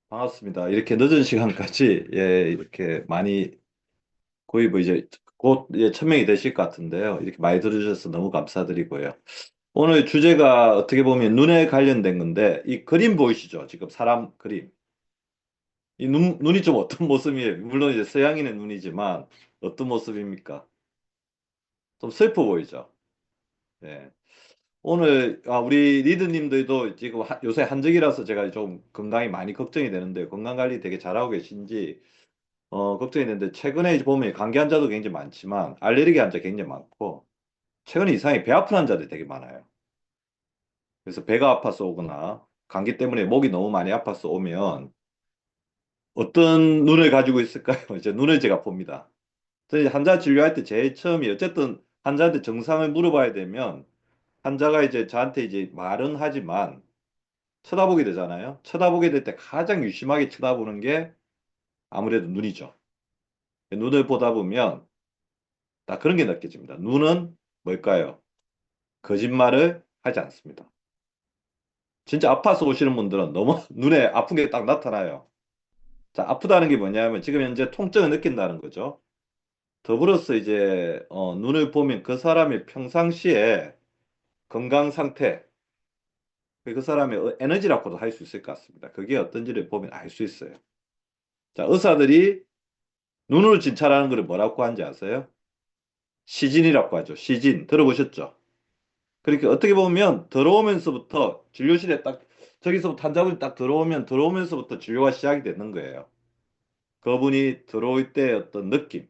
반갑습니다. 이렇게 늦은 시간까지 이렇게 많이 거의 뭐 이제 곧 1,000명이 되실 것 같은데요. 이렇게 많이 들어주셔서 너무 감사드리고요. 오늘 주제가 어떻게 보면 눈에 관련된 건데 이 그림 보이시죠? 지금 사람 그림. 이 눈이 좀 어떤 모습이에요? 물론 이제 서양인의 눈이지만 어떤 모습입니까? 좀 슬퍼 보이죠? 예. 오늘 우리 리드님들도 지금 요새 한적이라서 제가 좀 건강이 많이 걱정이 되는데 건강 관리 되게 잘하고 계신지 걱정이 되는데 최근에 이제 보면 감기 환자도 굉장히 많지만 알레르기 환자 굉장히 많고 최근에 이상하게 배 아픈 환자들이 되게 많아요. 그래서 배가 아파서 오거나 감기 때문에 목이 너무 많이 아파서 오면 어떤 눈을 가지고 있을까요? 이제 눈을 제가 봅니다. 저는 이제 환자 진료할 때 제일 처음이 어쨌든 환자한테 정상을 물어봐야 되면 환자가 이제 저한테 이제 말은 하지만 쳐다보게 되잖아요. 쳐다보게 될 때 가장 유심하게 쳐다보는 게 아무래도 눈이죠. 눈을 보다 보면 딱 그런 게 느껴집니다. 눈은 뭘까요? 거짓말을 하지 않습니다. 진짜 아파서 오시는 분들은 너무 눈에 아픈 게 딱 나타나요. 자, 아프다는 게 뭐냐면 지금 현재 통증을 느낀다는 거죠. 더불어서 이제 눈을 보면 그 사람의 평상시에 건강 상태, 그 사람의 에너지라고도 할 수 있을 것 같습니다. 그게 어떤지를 보면 알 수 있어요. 자, 의사들이 눈을 진찰하는 걸 뭐라고 하는지 아세요? 시진이라고 하죠. 시진. 들어보셨죠? 그러니까 어떻게 보면 들어오면서부터 진료실에 딱 저기서부터 환자분이 딱 들어오면서부터 진료가 시작이 되는 거예요. 그분이 들어올 때 어떤 느낌,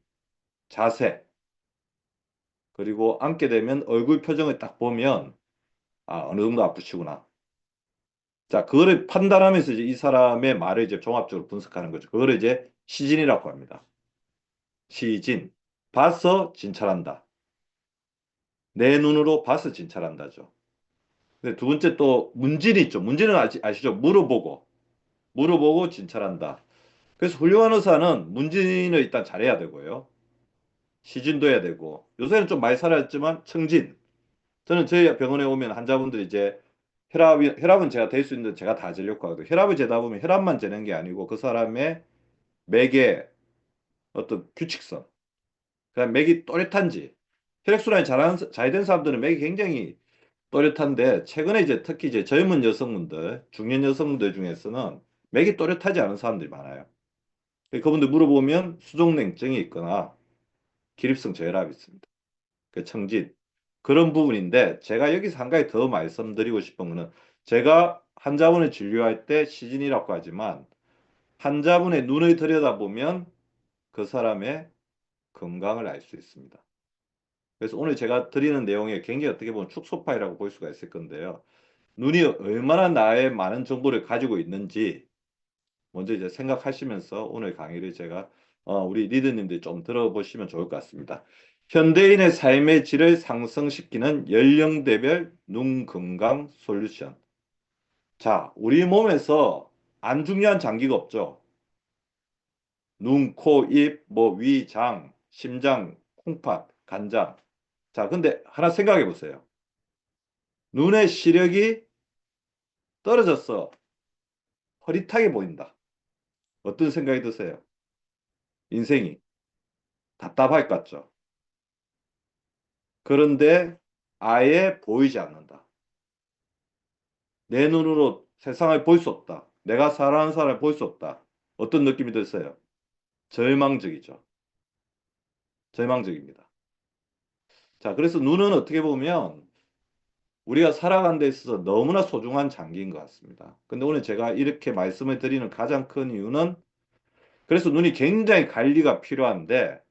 자세, 그리고 앉게 되면 얼굴 표정을 딱 보면 어느 정도 아프시구나. 자, 그거를 판단하면서 이제 이 사람의 말을 이제 종합적으로 분석하는 거죠. 그거를 이제 시진이라고 합니다. 시진. 봐서 진찰한다. 내 눈으로 봐서 진찰한다죠. 근데 두 번째 또 문진이 있죠. 문진은 아시죠? 물어보고 진찰한다. 그래서 훌륭한 의사는 문진을 일단 잘해야 되고요. 시진도 해야 되고 요새는 좀 많이 사라졌지만 청진. 저는 저희 병원에 오면 환자분들이 이제 혈압은 제가 될 수 있는데 제가 다 재려고 하거든요. 혈압을 재다 보면 혈압만 재는 게 아니고 그 사람의 맥의 어떤 규칙성, 그다음 맥이 또렷한지. 혈액순환이 잘 된 사람들은 맥이 굉장히 또렷한데 최근에 이제 특히 이제 젊은 여성분들, 중년 여성분들 중에서는 맥이 또렷하지 않은 사람들이 많아요. 그분들 물어보면 수족냉증이 있거나 기립성 저혈압이 있습니다. 그 청진. 그런 부분인데 제가 여기서 한 가지 더 말씀드리고 싶은 거는 제가 환자분을 진료할 때 시진이라고 하지만 환자분의 눈을 들여다보면 그 사람의 건강을 알 수 있습니다. 그래서 오늘 제가 드리는 내용에 굉장히 어떻게 보면 축소파이라고 볼 수가 있을 건데요. 눈이 얼마나 나의 많은 정보를 가지고 있는지 먼저 이제 생각하시면서 오늘 강의를 제가 우리 리더님들이 좀 들어보시면 좋을 것 같습니다. 현대인의 삶의 질을 상승시키는 연령대별 눈 건강 솔루션. 자, 우리 몸에서 안 중요한 장기가 없죠. 눈, 코, 입, 뭐 위, 장, 심장, 콩팥, 간장. 자, 근데 하나 생각해 보세요. 눈의 시력이 떨어졌어. 흐릿하게 보인다. 어떤 생각이 드세요? 인생이 답답할 것 같죠? 그런데 아예 보이지 않는다. 내 눈으로 세상을 볼 수 없다. 내가 사랑하는 사람을 볼 수 없다. 어떤 느낌이 드세요? 절망적이죠. 절망적입니다. 자, 그래서 눈은 어떻게 보면 우리가 살아가는 데 있어서 너무나 소중한 장기인 것 같습니다. 근데 오늘 제가 이렇게 말씀을 드리는 가장 큰 이유는 그래서 눈이 굉장히 관리가 필요한데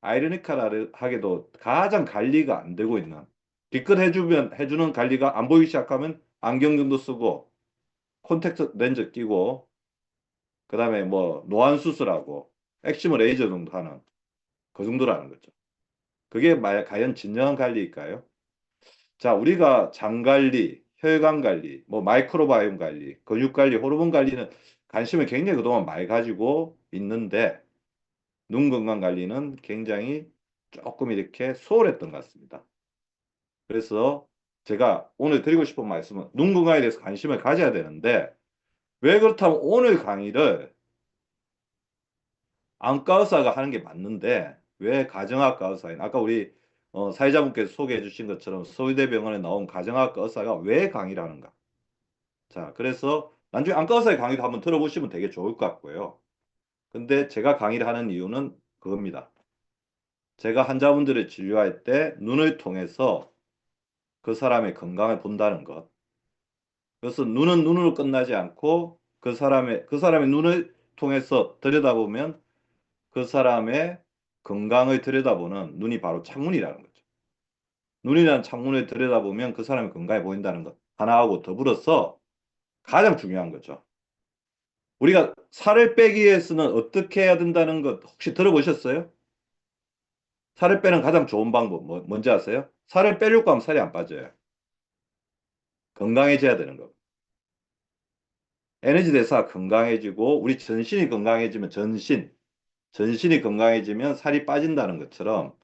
아이러니컬하게도 가장 관리가 안 되고 있는 기껏 해주는 관리가 안 보이기 시작하면 안경도 쓰고 콘택트 렌즈 끼고 그다음에 뭐 노안 수술하고 엑시모 레이저 정도 하는 그 정도라는 거죠. 그게 과연 진정한 관리일까요? 자, 우리가 장 관리, 혈관 관리, 뭐 마이크로바이옴 관리, 근육 관리, 호르몬 관리는 관심을 굉장히 그동안 많이 가지고 있는데 눈 건강 관리는 굉장히 조금 이렇게 소홀했던 것 같습니다. 그래서 제가 오늘 드리고 싶은 말씀은 눈 건강에 대해서 관심을 가져야 되는데 왜 그렇다면 오늘 강의를 안과 의사가 하는 게 맞는데 왜 가정학과 의사인 아까 우리 사회자분께서 소개해 주신 것처럼 서울대병원에 나온 가정학과 의사가 왜 강의를 하는가? 자, 그래서 나중에 안과 의사의 강의도 한번 들어보시면 되게 좋을 것 같고요. 근데 제가 강의를 하는 이유는 그겁니다. 제가 환자분들을 진료할 때 눈을 통해서 그 사람의 건강을 본다는 것. 그래서 눈은 눈으로 끝나지 않고 그 사람의 눈을 통해서 들여다보면 그 사람의 건강을 들여다보는 눈이 바로 창문이라는 거죠. 눈이라는 창문을 들여다보면 그 사람의 건강해 보인다는 것 하나하고 더불어서 가장 중요한 거죠. 우리가 살을 빼기 위해서는 어떻게 해야 된다는 것 혹시 들어보셨어요? 살을 빼는 가장 좋은 방법 뭔지 아세요? 살을 빼려고 하면 살이 안 빠져요. 건강해져야 되는 거. 에너지 대사가 건강해지고 우리 전신이 건강해지면 전신이 건강해지면 살이 빠진다는 것처럼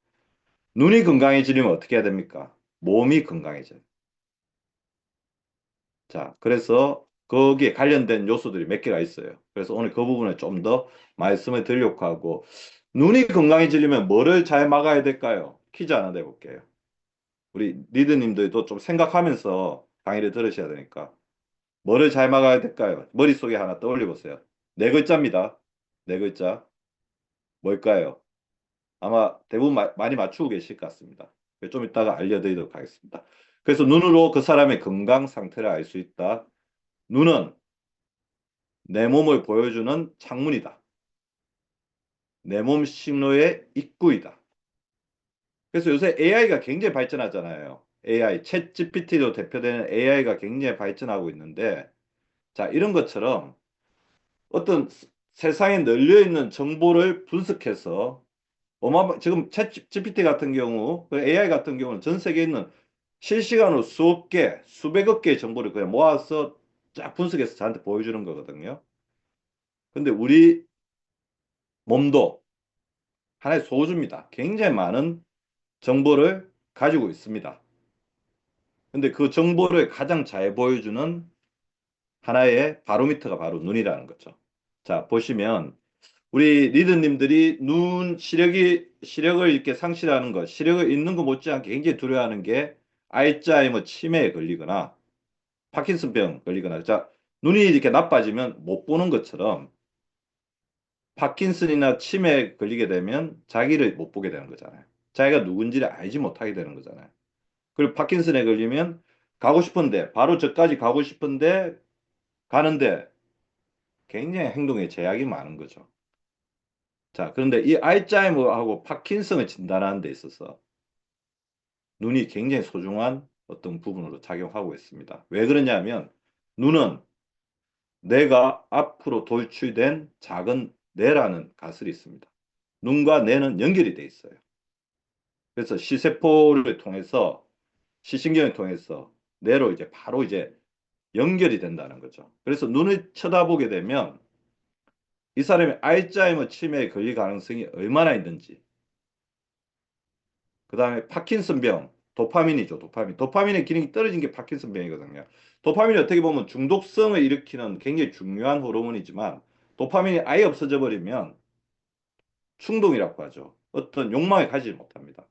눈이 건강해지려면 어떻게 해야 됩니까? 몸이 건강해져요. 자, 그래서 거기에 관련된 요소들이 몇 개가 있어요. 그래서 오늘 그 부분을 좀 더 말씀을 드리려고 하고, 눈이 건강해지려면 뭐를 잘 막아야 될까요? 퀴즈 하나 내볼게요. 우리 리드님들도 좀 생각하면서 강의를 들으셔야 되니까. 뭐를 잘 막아야 될까요? 머릿속에 하나 떠올려 보세요. 네 글자입니다. 네 글자. 뭘까요? 아마 대부분 많이 맞추고 계실 것 같습니다. 좀 이따가 알려드리도록 하겠습니다. 그래서 눈으로 그 사람의 건강 상태를 알 수 있다. 눈은 내 몸을 보여주는 창문이다. 내 몸 신호의 입구이다. 그래서 요새 AI가 굉장히 발전하잖아요. AI, 챗 GPT로 대표되는 AI가 굉장히 발전하고 있는데, 자, 이런 것처럼 어떤 세상에 널려 있는 정보를 분석해서 지금 챗 GPT 같은 경우, 그 AI 같은 경우는 전 세계에 있는 실시간으로 수억 개, 수백억 개의 정보를 그냥 모아서 쫙 분석해서 저한테 보여주는 거거든요. 근데 우리 몸도 하나의 소주입니다. 굉장히 많은 정보를 가지고 있습니다. 근데 그 정보를 가장 잘 보여주는 하나의 바로미터가 바로 눈이라는 거죠. 자, 보시면 우리 리더님들이 눈 시력을 이렇게 상실하는 것, 시력을 잃는 것 못지않게 굉장히 두려워하는 게 알츠하이머 치매에 걸리거나 파킨슨병 걸리거나 자, 눈이 이렇게 나빠지면 못 보는 것처럼 파킨슨이나 치매에 걸리게 되면 자기를 못 보게 되는 거잖아요. 자기가 누군지를 알지 못하게 되는 거잖아요. 그리고 파킨슨에 걸리면 가고 싶은데 바로 저까지 가고 싶은데 가는데 굉장히 행동에 제약이 많은 거죠. 자, 그런데 이 알츠하이머하고 파킨슨을 진단하는 데 있어서 눈이 굉장히 소중한 어떤 부분으로 작용하고 있습니다. 왜 그러냐면 눈은 뇌가 앞으로 돌출된 작은 뇌라는 가설이 있습니다. 눈과 뇌는 연결이 돼 있어요. 그래서 시세포를 통해서 시신경을 통해서 뇌로 이제 바로 이제 연결이 된다는 거죠. 그래서 눈을 쳐다보게 되면 이 사람이 알츠하이머 치매에 걸릴 가능성이 얼마나 있는지, 그 다음에 파킨슨병, 도파민이죠, 도파민. 도파민의 기능이 떨어진 게 파킨슨병이거든요. 도파민이 어떻게 보면 중독성을 일으키는 굉장히 중요한 호르몬이지만 도파민이 아예 없어져 버리면 충동이라고 하죠. 어떤 욕망을 가지지 못합니다.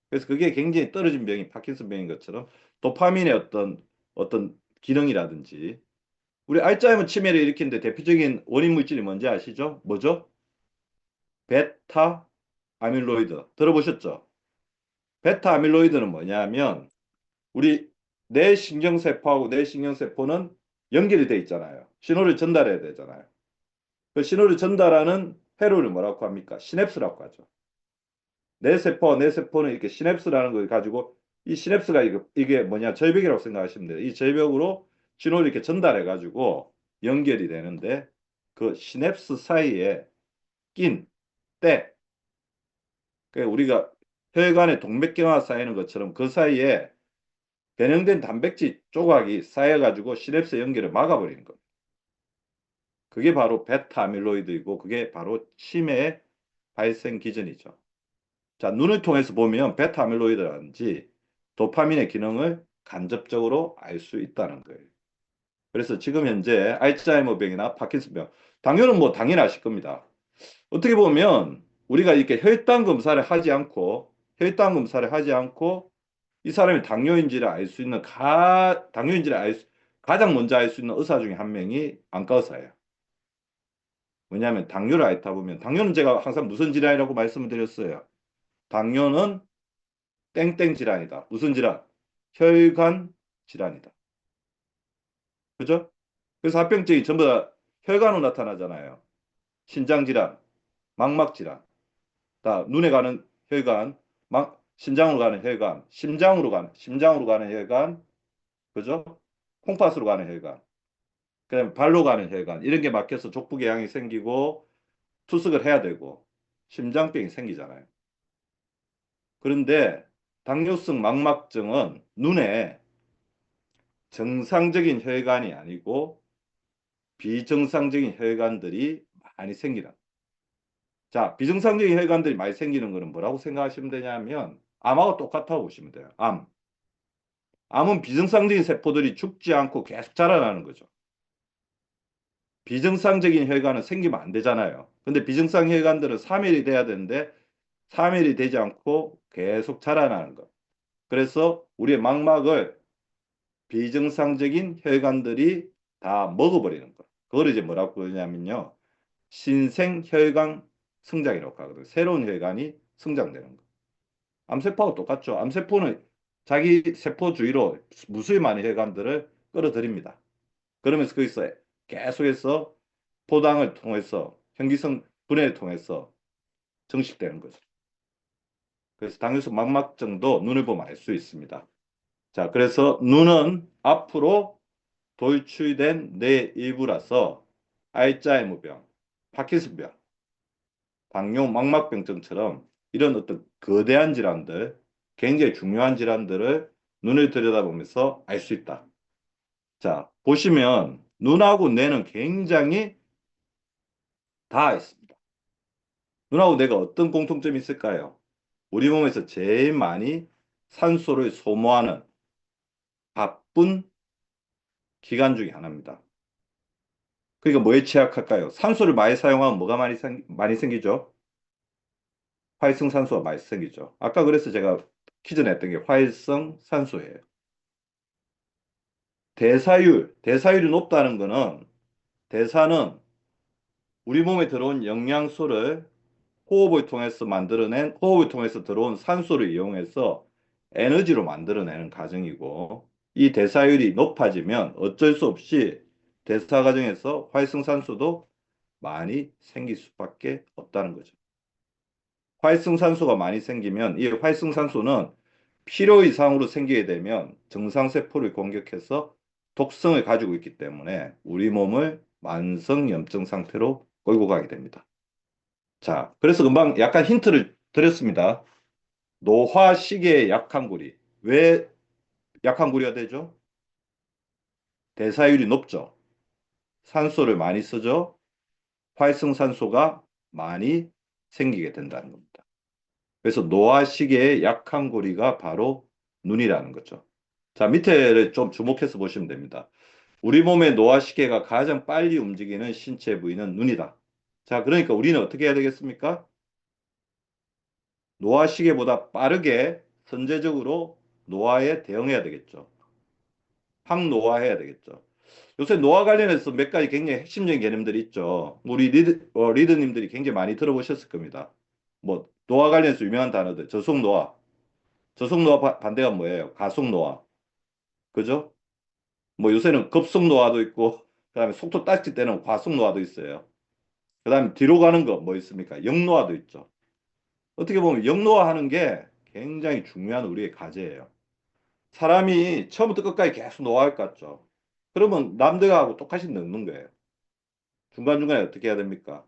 그래서 그게 굉장히 떨어진 병이 파킨슨병인 것처럼 도파민의 어떤 기능이라든지 우리 알츠하이머 치매를 일으키는데 대표적인 원인 물질이 뭔지 아시죠? 뭐죠? 베타 아밀로이드. 들어보셨죠? 베타 아밀로이드는 뭐냐면 우리 뇌신경세포하고 뇌신경세포는 연결이 돼 있잖아요. 신호를 전달해야 되잖아요. 그 신호를 전달하는 회로를 뭐라고 합니까? 시냅스라고 하죠. 뇌세포는 이렇게 시냅스라는 걸 가지고 이 시냅스가 이게 뭐냐 절벽이라고 생각하시면 돼요. 이 절벽으로 신호를 이렇게 전달해 가지고 연결이 되는데 그 시냅스 사이에 낀 때, 그러니까 우리가 혈관에 동맥경화 쌓이는 것처럼 그 사이에 변형된 단백질 조각이 쌓여가지고 시냅스 연결을 막아버리는 겁니다. 그게 바로 베타 아밀로이드이고 그게 바로 치매의 발생 기전이죠. 자, 눈을 통해서 보면 베타 아밀로이드라든지 도파민의 기능을 간접적으로 알 수 있다는 거예요. 그래서 지금 현재 알츠하이머병이나 파킨슨병, 당뇨는 뭐 당연히 아실 겁니다. 어떻게 보면 우리가 이렇게 혈당 검사를 하지 않고 혈당 검사를 하지 않고 이 사람이 당뇨인지를 알 수 있는 당뇨인지를 가장 먼저 알 수 있는 의사 중에 한 명이 안과 의사예요. 왜냐하면 당뇨를 앓다 보면 당뇨는 제가 항상 무슨 질환이라고 말씀을 드렸어요. 당뇨는 땡땡 질환이다. 무슨 질환? 혈관 질환이다. 그죠? 그래서 합병증이 전부 다 혈관으로 나타나잖아요. 신장 질환, 망막 질환, 다 눈에 가는 혈관, 신장으로 가는 혈관, 심장으로 가는 혈관, 그죠? 콩팥으로 가는 혈관, 그다음에 발로 가는 혈관 이런 게 막혀서 족부궤양이 생기고 투석을 해야 되고 심장병이 생기잖아요. 그런데 당뇨성 망막증은 눈에 정상적인 혈관이 아니고 비정상적인 혈관들이 많이 생기는. 자, 비정상적인 혈관들이 많이 생기는 거는 뭐라고 생각하시면 되냐면 암하고 똑같다고 보시면 돼요. 암. 암은 비정상적인 세포들이 죽지 않고 계속 자라나는 거죠. 비정상적인 혈관은 생기면 안 되잖아요. 근데 비정상 혈관들은 사멸이 돼야 되는데 사멸이 되지 않고 계속 자라나는 것. 그래서 우리의 망막을 비정상적인 혈관들이 다 먹어버리는 것. 그걸 이제 뭐라고 그러냐면요. 신생혈관 성장이라고 하거든요. 새로운 혈관이 성장되는 것. 암세포하고 똑같죠. 암세포는 자기 세포 주위로 무수히 많은 혈관들을 끌어들입니다. 그러면서 거기서 계속해서 포당을 통해서 현기성 분해를 통해서 정식되는 거죠. 그래서 당뇨성 망막증도 눈을 보면 알 수 있습니다. 자, 그래서 눈은 앞으로 돌출된 뇌 일부라서 알츠하이머병, 파킨슨병, 당뇨 망막병증처럼 이런 어떤 거대한 질환들, 굉장히 중요한 질환들을 눈을 들여다보면서 알 수 있다. 자, 보시면 눈하고 뇌는 굉장히 다 있습니다. 눈하고 뇌가 어떤 공통점이 있을까요? 우리 몸에서 제일 많이 산소를 소모하는 바쁜 기관 중에 하나입니다. 그러니까 뭐에 취약할까요? 산소를 많이 사용하면 뭐가 많이 생기죠? 활성산소가 많이 생기죠. 아까 그래서 제가 퀴즈 냈던 게 활성산소예요. 대사율이 높다는 거는 대사는 우리 몸에 들어온 영양소를 호흡을 통해서 들어온 산소를 이용해서 에너지로 만들어내는 과정이고, 이 대사율이 높아지면 어쩔 수 없이 대사 과정에서 활성산소도 많이 생길 수밖에 없다는 거죠. 활성산소가 많이 생기면 이 활성산소는 필요 이상으로 생기게 되면 정상세포를 공격해서 독성을 가지고 있기 때문에 우리 몸을 만성염증 상태로 끌고 가게 됩니다. 자, 그래서 금방 약간 힌트를 드렸습니다. 노화시계의 약한 구리. 왜 약한 구리가 되죠? 대사율이 높죠. 산소를 많이 쓰죠. 활성산소가 많이 생기게 된다는 겁니다. 그래서 노화시계의 약한 고리가 바로 눈이라는 거죠. 자, 밑에를 좀 주목해서 보시면 됩니다. 우리 몸의 노화시계가 가장 빨리 움직이는 신체 부위는 눈이다. 자, 그러니까 우리는 어떻게 해야 되겠습니까? 노화시계보다 빠르게 선제적으로 노화에 대응해야 되겠죠. 항노화해야 되겠죠. 요새 노화 관련해서 몇 가지 굉장히 핵심적인 개념들이 있죠. 우리 리드님들이 굉장히 많이 들어보셨을 겁니다. 뭐 노화 관련해서 유명한 단어들, 저속노화. 저속노화 반대가 뭐예요? 가속노화. 그죠? 뭐 요새는 급속노화도 있고, 그다음에 속도 딱지 때는 과속노화도 있어요. 그다음에 뒤로 가는 거 뭐 있습니까? 역노화도 있죠. 어떻게 보면 역노화하는 게 굉장히 중요한 우리의 과제예요. 사람이 처음부터 끝까지 계속 노화할 것 같죠. 그러면 남들하고 똑같이 늙는 거예요. 중간중간에 어떻게 해야 됩니까?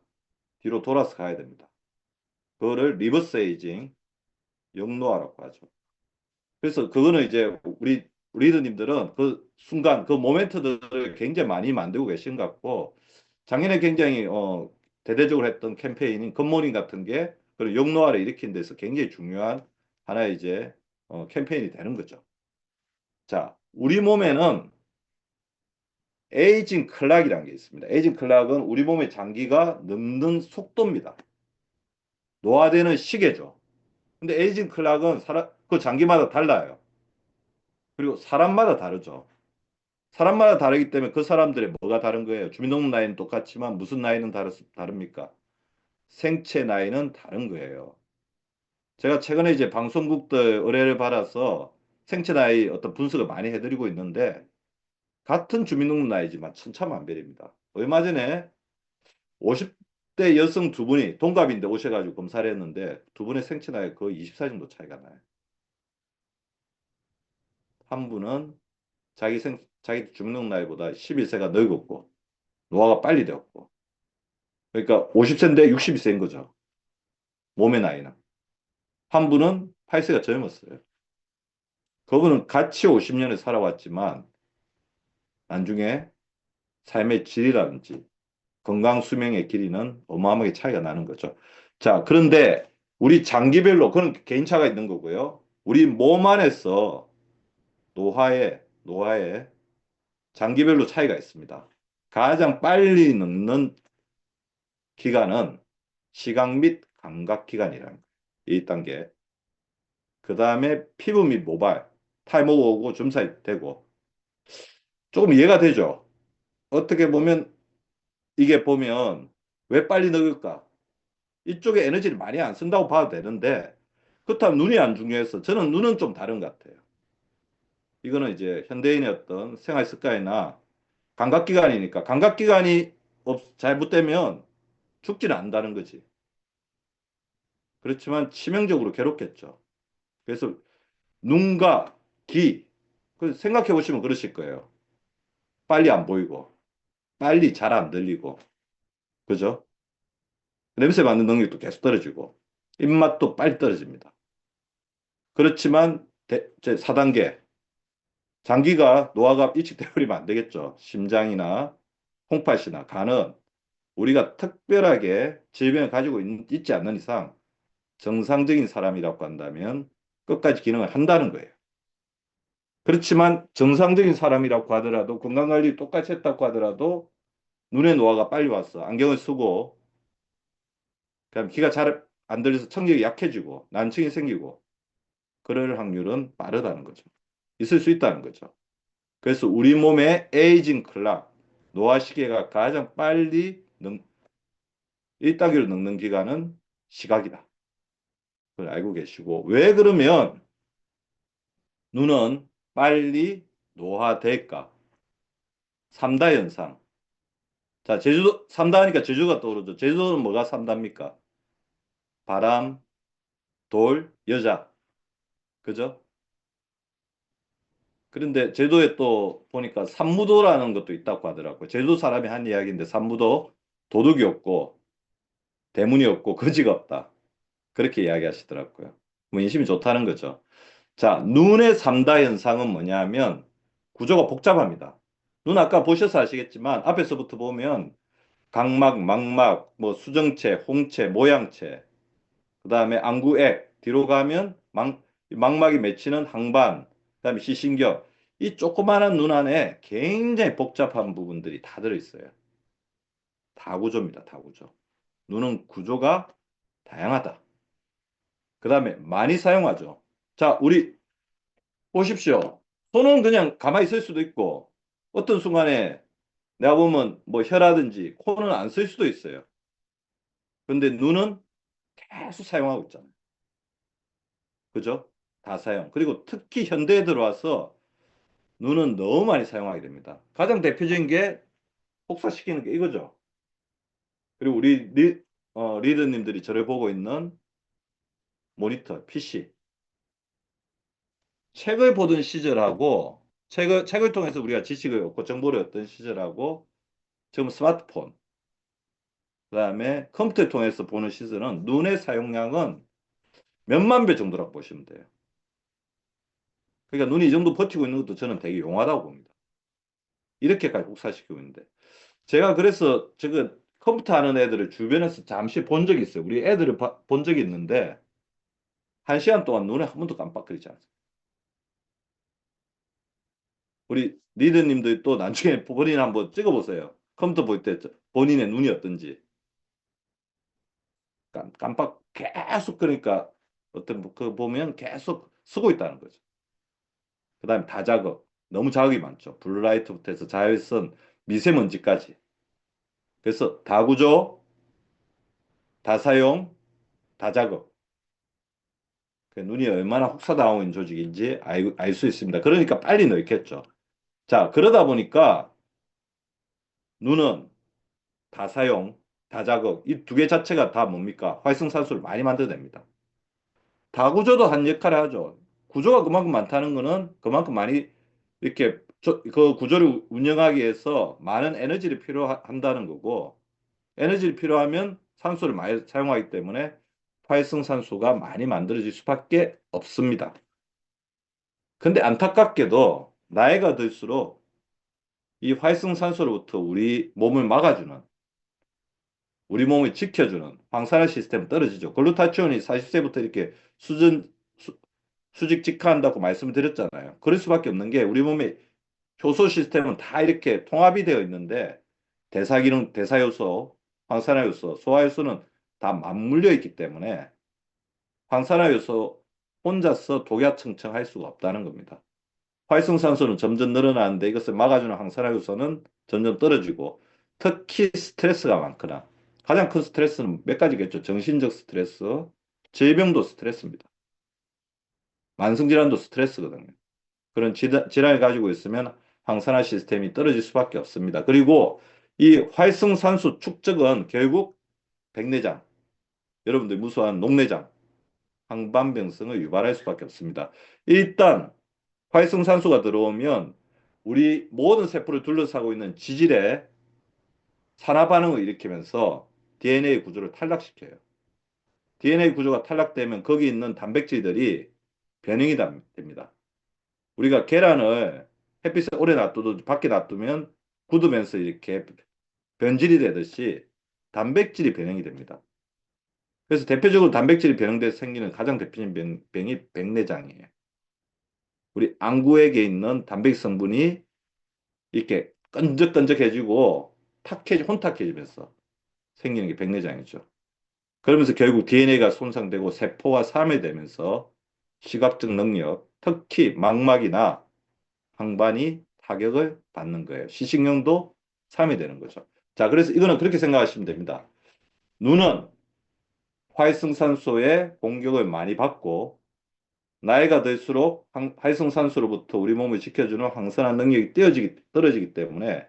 뒤로 돌아서 가야 됩니다. 그거를 리버스 에이징, 역노화라고 하죠. 그래서 그거는 이제 우리 리더님들은 그 순간 그 모멘트들을 굉장히 많이 만들고 계신 것 같고 작년에 굉장히 대대적으로 했던 캠페인인 굿모닝 같은 게 그런 역노화를 일으킨 데서 굉장히 중요한 하나의 이제 캠페인이 되는 거죠. 자, 우리 몸에는 에이징 클락이라는 게 있습니다. 에이징 클락은 우리 몸의 장기가 늙는 속도입니다. 노화되는 시계죠. 근데 에이징 클락은 그 장기마다 달라요. 그리고 사람마다 다르죠. 사람마다 다르기 때문에 그 사람들의 뭐가 다른 거예요? 주민등록 나이는 똑같지만 무슨 나이는 다릅니까? 생체 나이는 다른 거예요. 제가 최근에 이제 방송국들 의뢰를 받아서 생체 나이 어떤 분석을 많이 해드리고 있는데 같은 주민등록 나이지만 천차만별입니다. 얼마 전에 50대 여성 두 분이 동갑인데 오셔가지고 검사를 했는데 두 분의 생체 나이 거의 20살 정도 차이가 나요. 한 분은 자기 주민등록 나이보다 11세가 늙었고 노화가 빨리 되었고 그러니까 50세인데 62세인 거죠. 몸의 나이는. 한 분은 8세가 젊었어요. 그분은 같이 50년을 살아왔지만 나중에 삶의 질이라든지 건강 수명의 길이는 어마어마하게 차이가 나는 거죠. 자, 그런데 우리 장기별로 그런 개인차가 있는 거고요. 우리 몸 안에서 노화에 장기별로 차이가 있습니다. 가장 빨리 늙는 기간은 시각 및 감각 기관이라는 거예요. 1단계. 그 다음에 피부 및 모발, 탈모가 오고 점사이 되고 조금 이해가 되죠. 어떻게 보면 이게 보면 왜 빨리 늙을까? 이쪽에 에너지를 많이 안 쓴다고 봐도 되는데 그렇다면 눈이 안 중요해서 저는 눈은 좀 다른 것 같아요. 이거는 이제 현대인의 어떤 생활 습관이나 감각기관이니까 감각기관이 잘못되면 죽지는 않는다는 거지. 그렇지만 치명적으로 괴롭겠죠. 그래서 눈과 귀, 생각해 보시면 그러실 거예요. 빨리 안 보이고, 빨리 잘 안 들리고, 그죠? 냄새 맡는 능력도 계속 떨어지고, 입맛도 빨리 떨어집니다. 그렇지만, 제 4단계, 장기가 노화가 일찍 되어버리면 안 되겠죠. 심장이나 콩팥이나 간은 우리가 특별하게 질병을 가지고 있지 않는 이상 정상적인 사람이라고 한다면 끝까지 기능을 한다는 거예요. 그렇지만 정상적인 사람이라고 하더라도 건강관리 똑같이 했다고 하더라도 눈의 노화가 빨리 왔어. 안경을 쓰고 그럼 귀가 잘 안 들려서 청력이 약해지고 난청이 생기고 그럴 확률은 빠르다는 거죠. 있을 수 있다는 거죠. 그래서 우리 몸의 에이징 클락, 노화 시계가 가장 빨리 1단계로 늙는 기간은 시각이다. 그걸 알고 계시고 왜 그러면 눈은 빨리 노화될까? 삼다 현상. 자, 제주도 삼다 하니까 제주가 떠오르죠. 제주도는 뭐가 삼다입니까? 바람, 돌, 여자. 그죠? 그런데 제주도에 또 보니까 산무도라는 것도 있다고 하더라고요. 제주도 사람이 한 이야기인데 산무도 도둑이 없고 대문이 없고 거지가 없다. 그렇게 이야기하시더라고요. 뭐 인심이 좋다는 거죠. 자, 눈의 삼다 현상은 뭐냐면 구조가 복잡합니다. 눈 아까 보셔서 아시겠지만 앞에서부터 보면 각막, 망막, 뭐 수정체, 홍채, 모양체, 그다음에 안구액, 뒤로 가면 망막이 맺히는 항반, 그다음에 시신경. 이 조그마한 눈 안에 굉장히 복잡한 부분들이 다 들어있어요. 다구조입니다, 다구조. 눈은 구조가 다양하다. 그다음에 많이 사용하죠. 자, 우리 보십시오. 손은 그냥 가만히 있을 수도 있고 어떤 순간에 내가 보면 뭐 혀라든지 코는 안 쓸 수도 있어요. 근데 눈은 계속 사용하고 있잖아요. 그죠? 다 사용. 그리고 특히 현대에 들어와서 눈은 너무 많이 사용하게 됩니다. 가장 대표적인 게 혹사시키는 게 이거죠. 그리고 우리 리더님들이 저를 보고 있는 모니터, PC. 책을 보던 시절하고 책을 통해서 우리가 지식을 얻고 정보를 얻던 시절하고 지금 스마트폰, 그다음에 컴퓨터를 통해서 보는 시절은 눈의 사용량은 몇만 배 정도라고 보시면 돼요. 그러니까 눈이 이 정도 버티고 있는 것도 저는 되게 용하다고 봅니다. 이렇게까지 혹사시키고 있는데. 제가 그래서 지금 컴퓨터 하는 애들을 주변에서 잠시 본 적이 있어요. 우리 애들을 본 적이 있는데, 한 시간 동안 눈에 한 번도 깜빡거리지 않아요. 우리 리더님도 또 나중에 본인 한번 찍어보세요. 컴퓨터 볼 때 본인의 눈이 어떤지. 깜빡 계속 그러니까 어떤 그 보면 계속 쓰고 있다는 거죠. 그다음에 다자극. 너무 자극이 많죠. 블루라이트부터 해서 자외선, 미세먼지까지. 그래서 다구조, 다사용, 다자극. 그 눈이 얼마나 혹사당하고 있는 조직인지 알 수 있습니다. 그러니까 빨리 넣겠죠. 자, 그러다 보니까 눈은 다사용, 다자극 이 두 개 자체가 다 뭡니까? 활성산소를 많이 만들어냅니다. 다구조도 한 역할을 하죠. 구조가 그만큼 많다는 거는 그만큼 많이 이렇게 그 구조를 운영하기 위해서 많은 에너지를 필요한다는 거고 에너지를 필요하면 산소를 많이 사용하기 때문에 활성산소가 많이 만들어질 수밖에 없습니다. 근데 안타깝게도 나이가 들수록 이 활성산소로부터 우리 몸을 막아주는 우리 몸을 지켜주는 황산화 시스템 떨어지죠. 글루타치온이 40세부터 이렇게 수직 직화한다고 말씀을 드렸잖아요. 그럴 수밖에 없는 게 우리 몸의 효소 시스템은 다 이렇게 통합이 되어 있는데 대사기능, 대사효소, 황산화효소, 소화효소는 다 맞물려 있기 때문에 황산화효소 혼자서 독야청청할 수가 없다는 겁니다. 활성산소는 점점 늘어나는데 이것을 막아주는 항산화효소는 점점 떨어지고 특히 스트레스가 많거나 가장 큰 스트레스는 몇 가지겠죠. 정신적 스트레스, 질병도 스트레스입니다. 만성질환도 스트레스거든요. 그런 질환을 가지고 있으면 항산화 시스템이 떨어질 수밖에 없습니다. 그리고 이 활성산소 축적은 결국 백내장, 여러분들 무수한 녹내장, 항반병성을 유발할 수밖에 없습니다. 일단 활성산소가 들어오면 우리 모든 세포를 둘러싸고 있는 지질에 산화 반응을 일으키면서 DNA 구조를 탈락시켜요. DNA 구조가 탈락되면 거기 있는 단백질들이 변형이 됩니다. 우리가 계란을 햇빛에 오래 놔둬도 밖에 놔두면 굳으면서 이렇게 변질이 되듯이 단백질이 변형이 됩니다. 그래서 대표적으로 단백질이 변형돼서 생기는 가장 대표적인 병이 백내장이에요. 우리 안구에게 있는 단백질 성분이 이렇게 끈적끈적해지고 혼탁해지면서 생기는 게 백내장이죠. 그러면서 결국 DNA가 손상되고 세포가 사멸되면서 시각적 능력, 특히 망막이나 항반이 타격을 받는 거예요. 시식용도 사멸되는 거죠. 자, 그래서 이거는 그렇게 생각하시면 됩니다. 눈은 활성산소의 공격을 많이 받고 나이가 들수록 활성산소로부터 우리 몸을 지켜주는 항산화 능력이 떨어지기 때문에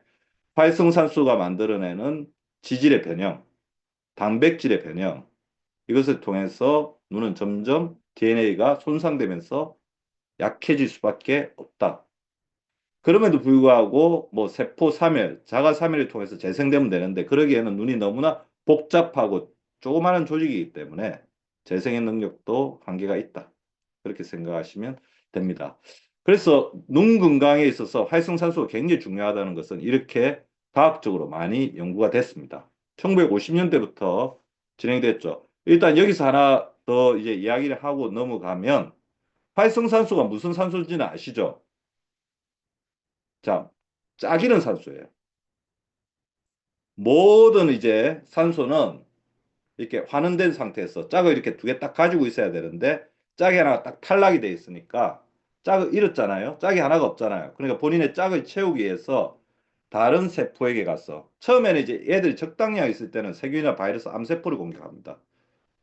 활성산소가 만들어내는 지질의 변형, 단백질의 변형, 이것을 통해서 눈은 점점 DNA가 손상되면서 약해질 수밖에 없다. 그럼에도 불구하고 뭐 세포 사멸, 자가 사멸을 통해서 재생되면 되는데 그러기에는 눈이 너무나 복잡하고 조그마한 조직이기 때문에 재생의 능력도 한계가 있다. 그렇게 생각하시면 됩니다. 그래서 눈 건강에 있어서 활성산소가 굉장히 중요하다는 것은 이렇게 과학적으로 많이 연구가 됐습니다. 1950년대부터 진행됐죠. 일단 여기서 하나 더 이제 이야기를 하고 넘어가면 활성산소가 무슨 산소인지는 아시죠? 자, 짝이는 산소예요. 모든 이제 산소는 이렇게 환원된 상태에서 짝을 이렇게 두 개 딱 가지고 있어야 되는데 짝이 하나가 딱 탈락이 돼 있으니까 짝을 잃었잖아요. 짝이 하나가 없잖아요. 그러니까 본인의 짝을 채우기 위해서 다른 세포에게 가서 처음에는 이제 애들이 적당량 있을 때는 세균이나 바이러스, 암세포를 공격합니다.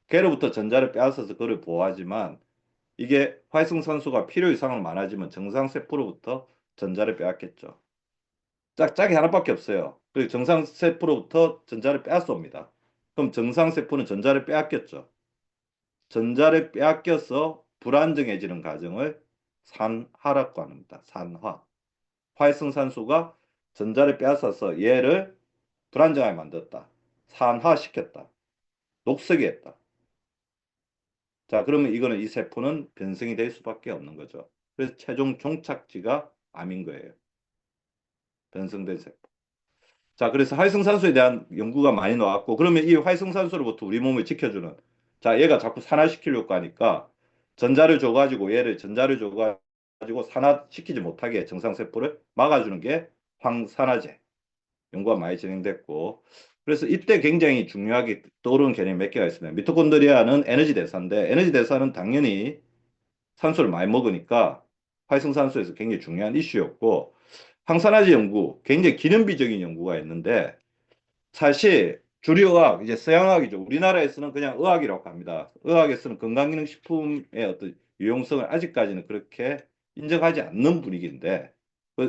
걔로부터 전자를 빼앗아서 그를 보호하지만 이게 활성산소가 필요 이상으로 많아지면 정상세포로부터 전자를 빼앗겠죠. 짝이 하나밖에 없어요. 그리고 정상세포로부터 전자를 빼앗습니다. 그럼 정상세포는 전자를 빼앗겼죠. 전자를 빼앗겨서 불안정해지는 과정을 산화라고 합니다. 산화. 활성산소가 전자를 빼앗아서 얘를 불안정하게 만들었다. 산화시켰다. 녹색이 했다. 자, 그러면 이거는 이 세포는 변성이 될 수밖에 없는 거죠. 그래서 최종 종착지가 암인 거예요. 변성된 세포. 자, 그래서 활성산소에 대한 연구가 많이 나왔고, 그러면 이 활성산소로부터 우리 몸을 지켜주는, 자, 얘가 자꾸 산화시키려고 하니까 전자를 줘가지고 얘를 전자를 줘가지고 가지고 산화시키지 못하게 정상세포를 막아주는 게 황산화제 연구가 많이 진행됐고, 그래서 이때 굉장히 중요하게 떠오르는 개념이 몇 개가 있습니다. 미토콘드리아는 에너지 대사인데, 에너지 대사는 당연히 산소를 많이 먹으니까 활성산소에서 굉장히 중요한 이슈였고, 항산화제 연구, 굉장히 기능비적인 연구가 있는데, 사실 주류의학, 이제 서양의학이죠. 우리나라에서는 그냥 의학이라고 합니다. 의학에서는 건강기능식품의 어떤 유용성을 아직까지는 그렇게 인정하지 않는 분위기인데,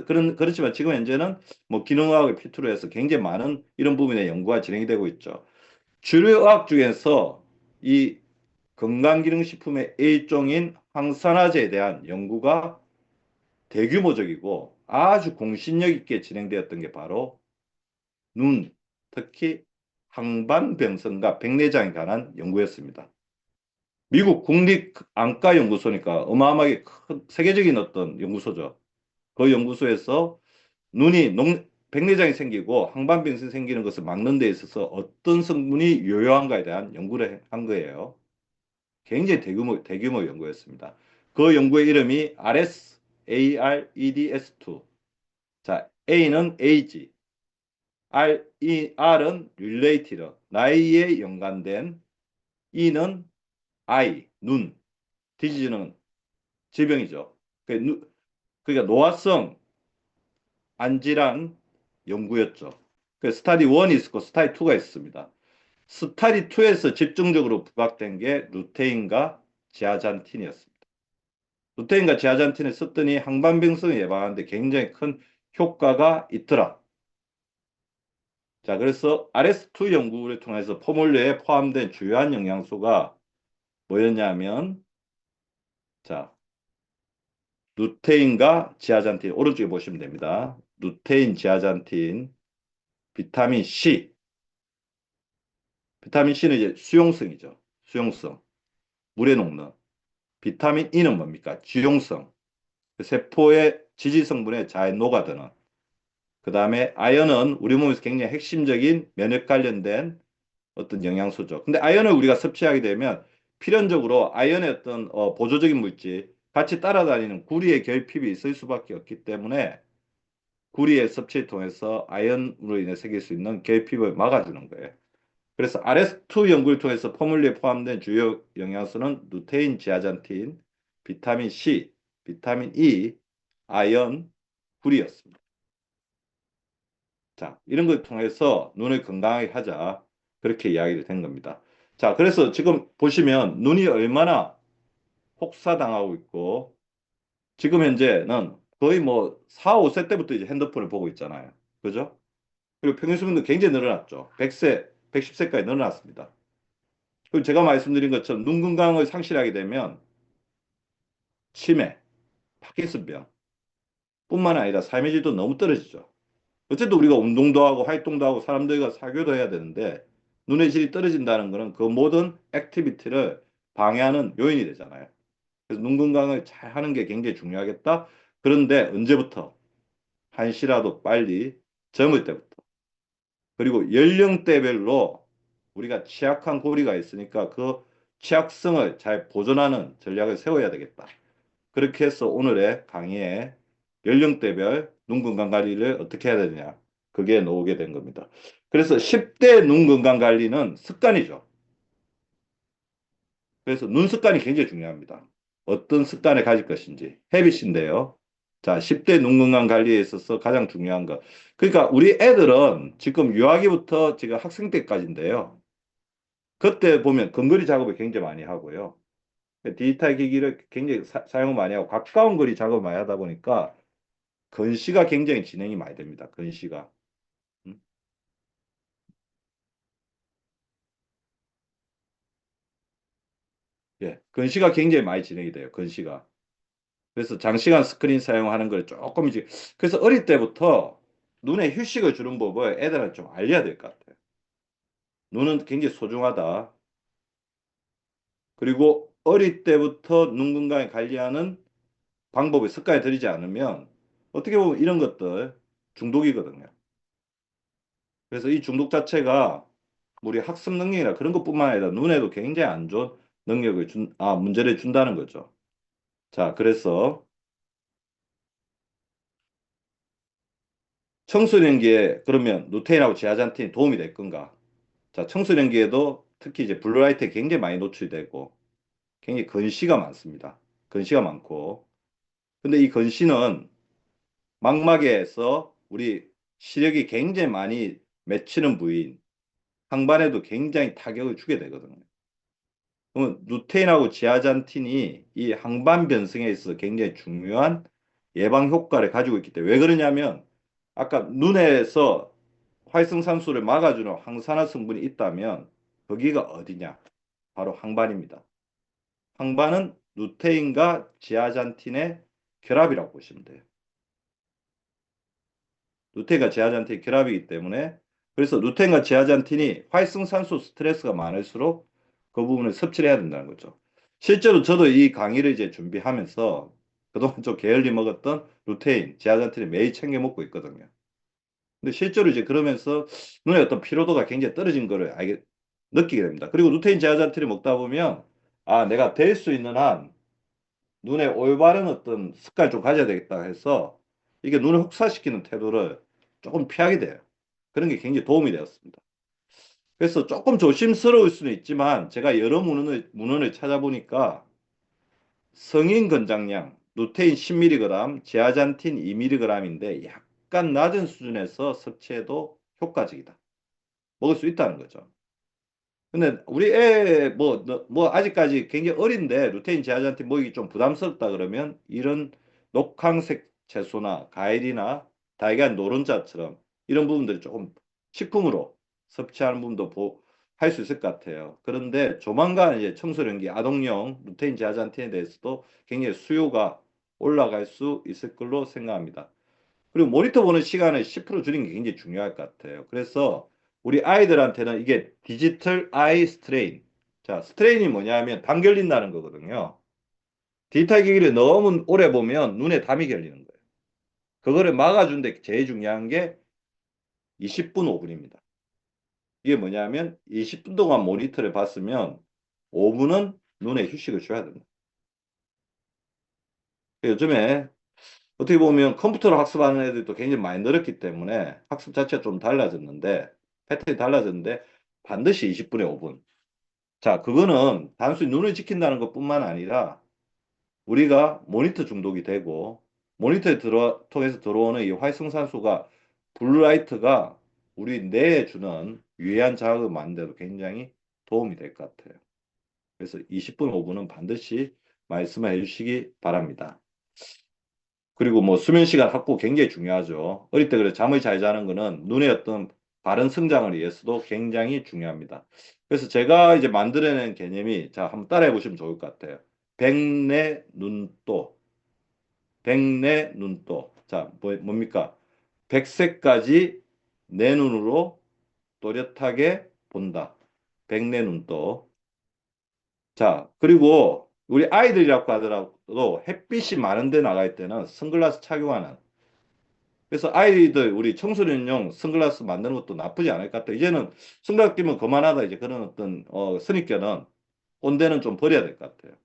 그렇지만 지금 현재는 뭐 기능의학을 필두로 해서 굉장히 많은 이런 부분의 연구가 진행이 되고 있죠. 주류의학 중에서 이 건강기능식품의 일종인 항산화제에 대한 연구가 대규모적이고 아주 공신력 있게 진행되었던 게 바로 눈, 특히 항반변성과 백내장에 관한 연구였습니다. 미국 국립안과연구소니까 어마어마하게 큰 세계적인 어떤 연구소죠. 그 연구소에서 백내장이 생기고 항반변성이 생기는 것을 막는 데 있어서 어떤 성분이 유효한가에 대한 연구를 한 거예요. 굉장히 대규모 연구였습니다. 그 연구의 이름이 RS, AREDS2. 자, A는 age, R은 related, 나이에 연관된, E는 eye, 눈, 디지즈는 질병이죠. 그러니까 노화성 안질환 연구였죠. 그 스타디 1이 있었고 스타디 2가 있습니다. 스타디 2에서 집중적으로 부각된 게 루테인과 지아잔틴이었습니다. 루테인과 지아잔틴을 썼더니 항반병성을 예방하는데 굉장히 큰 효과가 있더라. 자, 그래서 RS2 연구를 통해서 포뮬러에 포함된 주요한 영양소가 뭐였냐면, 자, 루테인과 지아잔틴, 오른쪽에 보시면 됩니다. 루테인, 지아잔틴, 비타민 C. 비타민 C는 이제 수용성이죠. 수용성. 물에 녹는. 비타민 E는 뭡니까? 지용성. 세포의 지지 성분에 잘 녹아드는. 그 다음에 아연은 우리 몸에서 굉장히 핵심적인 면역 관련된 어떤 영양소죠. 근데 아연을 우리가 섭취하게 되면 필연적으로 아연의 어떤 보조적인 물질, 같이 따라다니는 구리의 결핍이 있을 수밖에 없기 때문에 구리의 섭취를 통해서 아연으로 인해 생길 수 있는 결핍을 막아주는 거예요. 그래서 RS2 연구를 통해서 포뮬러에 포함된 주요 영양소는 루테인, 지아잔틴, 비타민 C, 비타민 E, 아연, 구리였습니다. 자, 이런 걸 통해서 눈을 건강하게 하자. 그렇게 이야기를 된 겁니다. 자, 그래서 지금 보시면 눈이 얼마나 혹사당하고 있고, 지금 현재는 거의 뭐 4, 5세 때부터 이제 핸드폰을 보고 있잖아요. 그죠? 그리고 평균 수명도 굉장히 늘어났죠. 100세, 110세까지 늘어났습니다. 그리고 제가 말씀드린 것처럼 눈 건강을 상실하게 되면 치매, 파킨슨병 뿐만 아니라 삶의 질도 너무 떨어지죠. 어쨌든 우리가 운동도 하고 활동도 하고 사람들과 사교도 해야 되는데 눈의 질이 떨어진다는 것은 그 모든 액티비티를 방해하는 요인이 되잖아요. 그래서 눈 건강을 잘 하는 게 굉장히 중요하겠다. 그런데 언제부터? 한시라도 빨리 젊을 때부터. 그리고 연령대별로 우리가 취약한 고리가 있으니까 그 취약성을 잘 보존하는 전략을 세워야 되겠다. 그렇게 해서 오늘의 강의에 연령대별 눈 건강 관리를 어떻게 해야 되느냐. 그게 나오게 된 겁니다. 그래서 10대 눈 건강 관리는 습관이죠. 그래서 눈 습관이 굉장히 중요합니다. 어떤 습관을 가질 것인지. 헤빗인데요. 자, 10대 눈 건강 관리에 있어서 가장 중요한 거. 그러니까 우리 애들은 지금 유아기부터 지금 학생 때까지인데요. 그때 보면 근거리 작업을 굉장히 많이 하고요. 디지털 기기를 굉장히 사용을 많이 하고 가까운 거리 작업을 많이 하다 보니까 근시가 굉장히 진행이 많이 됩니다. 근시가. 음? 예, 근시가 굉장히 많이 진행이 돼요. 근시가. 그래서 장시간 스크린 사용하는 걸 조금 이제 그래서 어릴 때부터 눈에 휴식을 주는 법을 애들한테 좀 알려야 될 것 같아요. 눈은 굉장히 소중하다. 그리고 어릴 때부터 눈 건강을 관리하는 방법을 습관에 들이지 않으면 어떻게 보면 이런 것들 중독이거든요. 그래서 이 중독 자체가 우리 학습 능력이나 그런 것뿐만 아니라 눈에도 굉장히 안 좋은 문제를 준다는 거죠. 자, 그래서 청소년기에 그러면 루테인하고 지아잔틴이 도움이 될 건가? 자, 청소년기에도 특히 이제 블루라이트에 굉장히 많이 노출되고 굉장히 근시가 많습니다. 근시가 많고. 근데 이 근시는 망막에서 우리 시력이 굉장히 많이 맺히는 부위인 항반에도 굉장히 타격을 주게 되거든요. 그러면 루테인하고 지아잔틴이 이 항반 변성에 있어서 굉장히 중요한 예방 효과를 가지고 있기 때문에 왜 그러냐면 아까 눈에서 활성산소를 막아주는 항산화 성분이 있다면 거기가 어디냐? 바로 항반입니다. 항반은 루테인과 지아잔틴의 결합이라고 보시면 돼요. 루테인과 지아잔틴의 결합이기 때문에 그래서 루테인과 지아잔틴이 활성산소 스트레스가 많을수록 그 부분을 섭취를 해야 된다는 거죠. 실제로 저도 이 강의를 이제 준비하면서 그동안 좀 게을리 먹었던 루테인, 지아잔틴을 매일 챙겨 먹고 있거든요. 근데 실제로 이제 그러면서 눈의 어떤 피로도가 굉장히 떨어진 거를 느끼게 됩니다. 그리고 루테인 제아잔틴을 먹다 보면 아, 내가 될 수 있는 한 눈에 올바른 어떤 습관을 좀 가져야 되겠다 해서 이게 눈을 혹사시키는 태도를 조금 피하게 돼요. 그런 게 굉장히 도움이 되었습니다. 그래서 조금 조심스러울 수는 있지만 제가 여러 문헌을 찾아보니까 성인 권장량 루테인 10mg, 제아잔틴 2mg인데 약간 낮은 수준에서 섭취해도 효과적이다. 먹을 수 있다는 거죠. 근데 우리 애 뭐 아직까지 굉장히 어린데 루테인 제아잔틴 먹이기 좀 부담스럽다 그러면 이런 녹황색 채소나 과일이나 달걀 노른자처럼 이런 부분들이 조금 식품으로 섭취하는 부분도 할 수 있을 것 같아요. 그런데 조만간 이제 청소년기 아동용 루테인 제아잔틴에 대해서도 굉장히 수요가 올라갈 수 있을 걸로 생각합니다. 그리고 모니터 보는 시간을 10% 줄이는 게 굉장히 중요할 것 같아요. 그래서 우리 아이들한테는 이게 디지털 아이 스트레인. 자, 스트레인이 뭐냐면 담 결린다는 거거든요. 디지털 기기를 너무 오래 보면 눈에 담이 결리는 거예요. 그거를 막아주는데 제일 중요한 게 20분 5분입니다. 이게 뭐냐면 20분 동안 모니터를 봤으면 5분은 눈에 휴식을 줘야 됩니다. 요즘에 어떻게 보면 컴퓨터로 학습하는 애들도 굉장히 많이 늘었기 때문에 학습 자체가 좀 달라졌는데 패턴이 달라졌는데 반드시 20분에 5분. 자, 그거는 단순히 눈을 지킨다는 것뿐만 아니라 우리가 모니터 중독이 되고 모니터에 통해서 들어오는 이 활성산소가 블루라이트가 우리 뇌에 주는 유해한 자극을 만드는 데도 굉장히 도움이 될 것 같아요. 그래서 20분, 5분은 반드시 말씀해 주시기 바랍니다. 그리고 뭐 수면 시간 확보 굉장히 중요하죠. 어릴 때 그래 잠을 잘 자는 거는 눈의 어떤 바른 성장을 위해서도 굉장히 중요합니다. 그래서 제가 이제 만들어낸 개념이 자 한번 따라해 보시면 좋을 것 같아요. 백내 눈도, 백내 눈도. 자 뭡니까? 백세까지 내 눈으로 또렷하게 본다. 백내 눈도. 자 그리고 우리 아이들이라고 하더라도 햇빛이 많은 데 나갈 때는 선글라스 착용하는 그래서 아이들 우리 청소년용 선글라스 만드는 것도 나쁘지 않을 것 같아요. 이제는 선글라스 끼면 그만하다 이제 그런 어떤 선입견은 꼰대는 좀 버려야 될 것 같아요.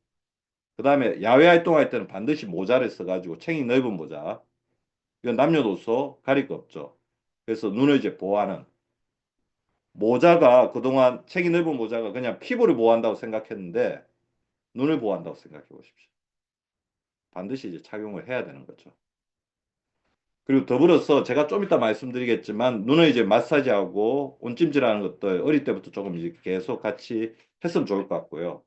그다음에 야외 활동할 때는 반드시 모자를 써가지고 챙이 넓은 모자. 이건 남녀노소 가릴 거 없죠. 그래서 눈을 이제 보호하는 모자가 그동안 챙이 넓은 모자가 그냥 피부를 보호한다고 생각했는데 눈을 보호한다고 생각해 보십시오. 반드시 이제 착용을 해야 되는 거죠. 그리고 더불어서 제가 좀 이따 말씀드리겠지만 눈을 이제 마사지하고 온찜질하는 것들 어릴 때부터 조금 이제 계속 같이 했으면 좋을 것 같고요.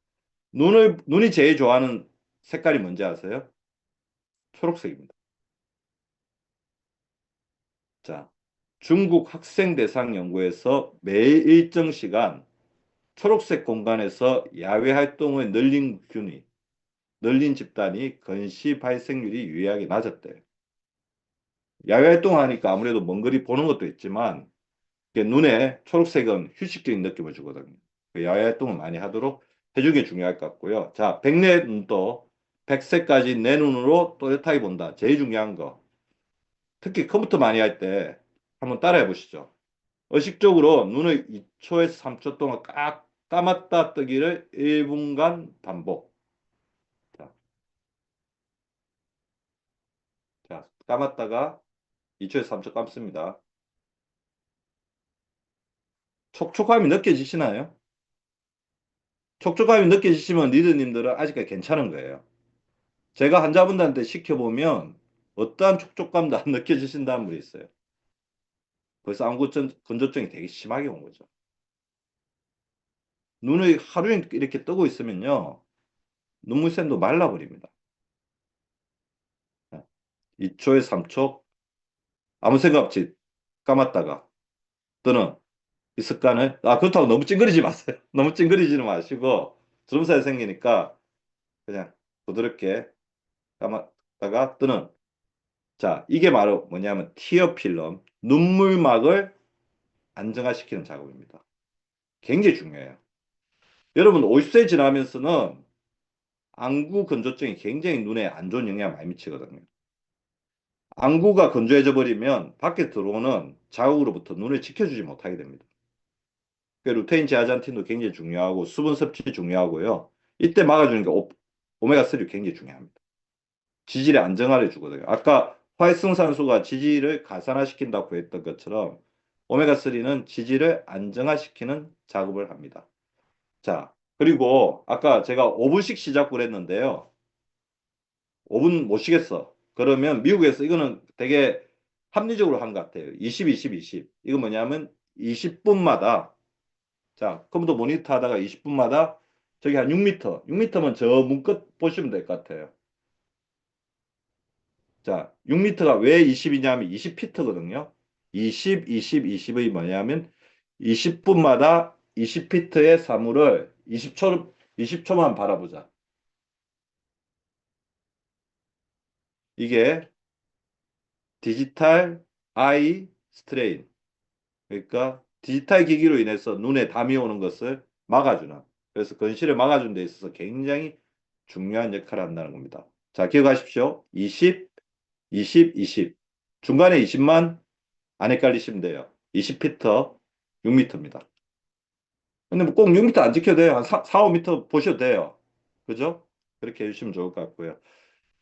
눈이 제일 좋아하는 색깔이 뭔지 아세요? 초록색입니다. 자, 중국 학생 대상 연구에서 매일 일정 시간 초록색 공간에서 야외 활동을 늘린 집단이 근시 발생률이 유의하게 낮았대요. 야외 활동하니까 아무래도 먼 거리 보는 것도 있지만 눈에 초록색은 휴식적인 느낌을 주거든요. 그 야외 활동을 많이 하도록 해주는 게 중요할 것 같고요. 자, 백내 눈도 100세까지 내 눈으로 또렷하게 본다. 제일 중요한 거. 특히 컴퓨터 많이 할 때 한번 따라해 보시죠. 의식적으로 눈을 2초에서 3초 동안 감았다 뜨기를 1분간 반복. 자, 자, 감았다가 2초에서 3초 감습니다. 촉촉함이 느껴지시나요? 촉촉함이 느껴지시면 리더님들은 아직까지 괜찮은 거예요. 제가 환자분들한테 시켜보면 어떠한 촉촉감도 안 느껴지신다는 분이 있어요. 벌써 건조증이 되게 심하게 온 거죠. 눈을 하루에 이렇게 뜨고 있으면요. 눈물샘도 말라버립니다. 2초에 3초 아무 생각 없이 감았다가 뜨는 이 습관을 그렇다고 너무 찡그리지 마세요. 너무 찡그리지는 마시고 주름살이 생기니까 그냥 부드럽게 감았다가 뜨는 자 이게 바로 뭐냐면 티어 필름 눈물막을 안정화시키는 작업입니다. 굉장히 중요해요. 여러분 50세 지나면서는 안구 건조증이 굉장히 눈에 안 좋은 영향을 많이 미치거든요. 안구가 건조해져 버리면 밖에 들어오는 자극으로부터 눈을 지켜주지 못하게 됩니다. 루테인 제아잔틴도 굉장히 중요하고 수분 섭취 중요하고요. 이때 막아주는 게 오메가3 굉장히 중요합니다. 지질의 안정화를 주거든요. 아까 활성산소가 지질을 가산화시킨다고 했던 것처럼 오메가3는 지질을 안정화시키는 작업을 합니다. 자, 그리고 아까 제가 5분씩 시작을 했는데요. 5분 못 쉬겠어. 그러면 미국에서 이거는 되게 합리적으로 한 것 같아요. 20, 20, 20. 이거 뭐냐면 20분마다 자, 컴퓨터 모니터 하다가 20분마다 저기 한 6m, 6m면 저 문끝 보시면 될 것 같아요. 자, 6m가 왜 20이냐면 20피트거든요. 20, 20, 20의 뭐냐면 20분마다 20피트의 사물을 20초만 바라보자. 이게 디지털 아이 스트레인. 그러니까 디지털 기기로 인해서 눈에 담이 오는 것을 막아주는. 그래서 건실을 막아주는 데 있어서 굉장히 중요한 역할을 한다는 겁니다. 자, 기억하십시오. 20, 20, 20. 중간에 20만 안 헷갈리시면 돼요. 20피터, 6미터입니다. 근데 뭐 꼭 6미터 안 지켜도 돼요. 한 4, 5미터 보셔도 돼요. 그죠? 그렇게 해주시면 좋을 것 같고요.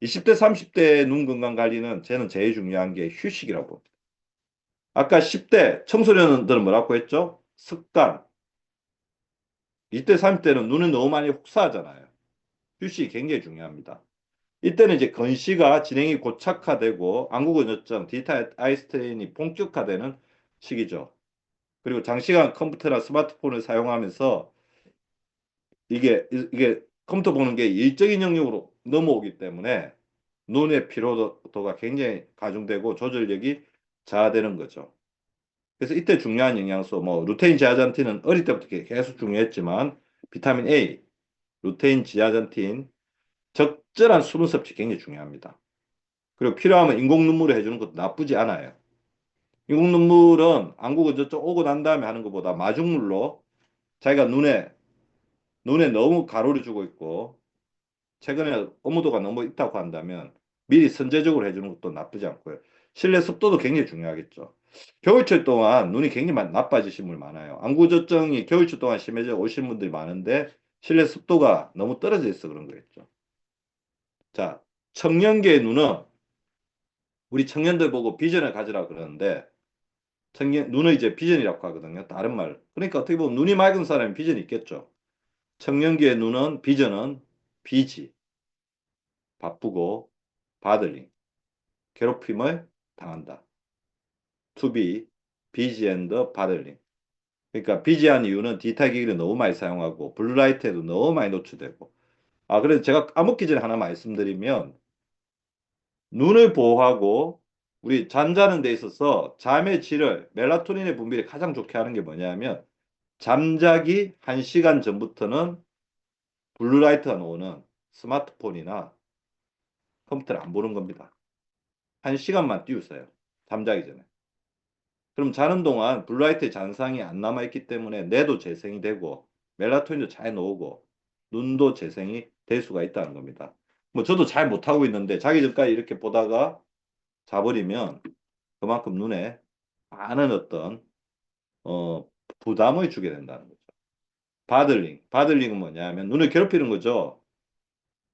20대, 30대 눈 건강 관리는 저는 제일 중요한 게 휴식이라고 봅니다. 아까 10대 청소년들은 뭐라고 했죠? 습관. 20대, 30대는 눈을 너무 많이 혹사하잖아요. 휴식이 굉장히 중요합니다. 이때는 이제 건시가 진행이 고착화되고 안구건조증, 디지털 아이 스트레인이 본격화되는 시기죠. 그리고 장시간 컴퓨터나 스마트폰을 사용하면서 이게 컴퓨터 보는 게 일적인 영역으로 넘어오기 때문에 눈의 피로도가 굉장히 가중되고 조절력이 저하되는 거죠. 그래서 이때 중요한 영양소, 뭐 루테인 제아잔틴은 어릴 때부터 계속 중요했지만 비타민 A, 루테인 지아잔틴, 적절한 수분 섭취 굉장히 중요합니다. 그리고 필요하면 인공 눈물을 해주는 것도 나쁘지 않아요. 인공 눈물은 안구 건조증 오고 난 다음에 하는 것보다 마중물로 자기가 눈에 너무 가로를 주고 있고 최근에 업무도가 너무 있다고 한다면 미리 선제적으로 해주는 것도 나쁘지 않고요. 실내 습도도 굉장히 중요하겠죠. 겨울철 동안 눈이 굉장히 나빠지신 분 많아요. 안구조증이 겨울철 동안 심해져 오신 분들이 많은데 실내 습도가 너무 떨어져 있어 그런 거겠죠. 자, 청년기의 눈은 우리 청년들 보고 비전을 가지라 그러는데 눈은 이제 비전이라고 하거든요. 다른 말. 그러니까 어떻게 보면 눈이 맑은 사람이 비전이 있겠죠. 청년기의 눈은 비전은 비지, 바쁘고 바들링, 괴롭힘을 당한다. to be, busy and bothering. 그러니까 비지한 이유는 디지털 기기를 너무 많이 사용하고 블루라이트에도 너무 많이 노출되고 그래서 제가 까먹기 전에 하나 말씀드리면 눈을 보호하고 우리 잠자는 데 있어서 잠의 질을 멜라토닌의 분비를 가장 좋게 하는 게 뭐냐면 잠자기 1시간 전부터는 블루라이트가 나오는 스마트폰이나 컴퓨터를 안 보는 겁니다. 1시간만 띄우세요. 잠자기 전에. 그럼 자는 동안 블루라이트의 잔상이 안 남아있기 때문에 뇌도 재생이 되고 멜라토닌도 잘 나오고 눈도 재생이 될 수가 있다는 겁니다. 뭐 저도 잘 못하고 있는데 자기 전까지 이렇게 보다가 자버리면 그만큼 눈에 많은 어떤 어, 부담을 주게 된다는 거죠. 바들링은 뭐냐면 눈을 괴롭히는 거죠.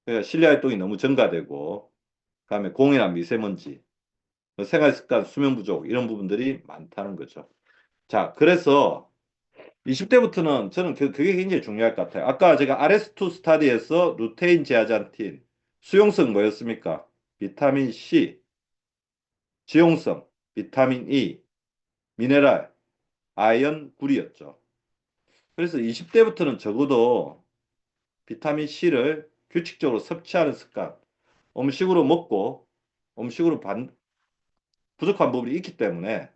그러니까 실내 활동이 너무 증가되고 그다음에 공해나 미세먼지 생활 습관, 수면 부족 이런 부분들이 많다는 거죠. 자, 그래서 20대부터는 저는 그게 굉장히 중요할 것 같아요. 아까 제가 RS2 스타디에서 루테인 제아잔틴, 수용성 뭐였습니까? 비타민 C, 지용성, 비타민 E, 미네랄, 아연, 구리였죠. 그래서 20대부터는 적어도 비타민 C를 규칙적으로 섭취하는 습관, 음식으로 먹고 음식으로 부족한 부분이 있기 때문에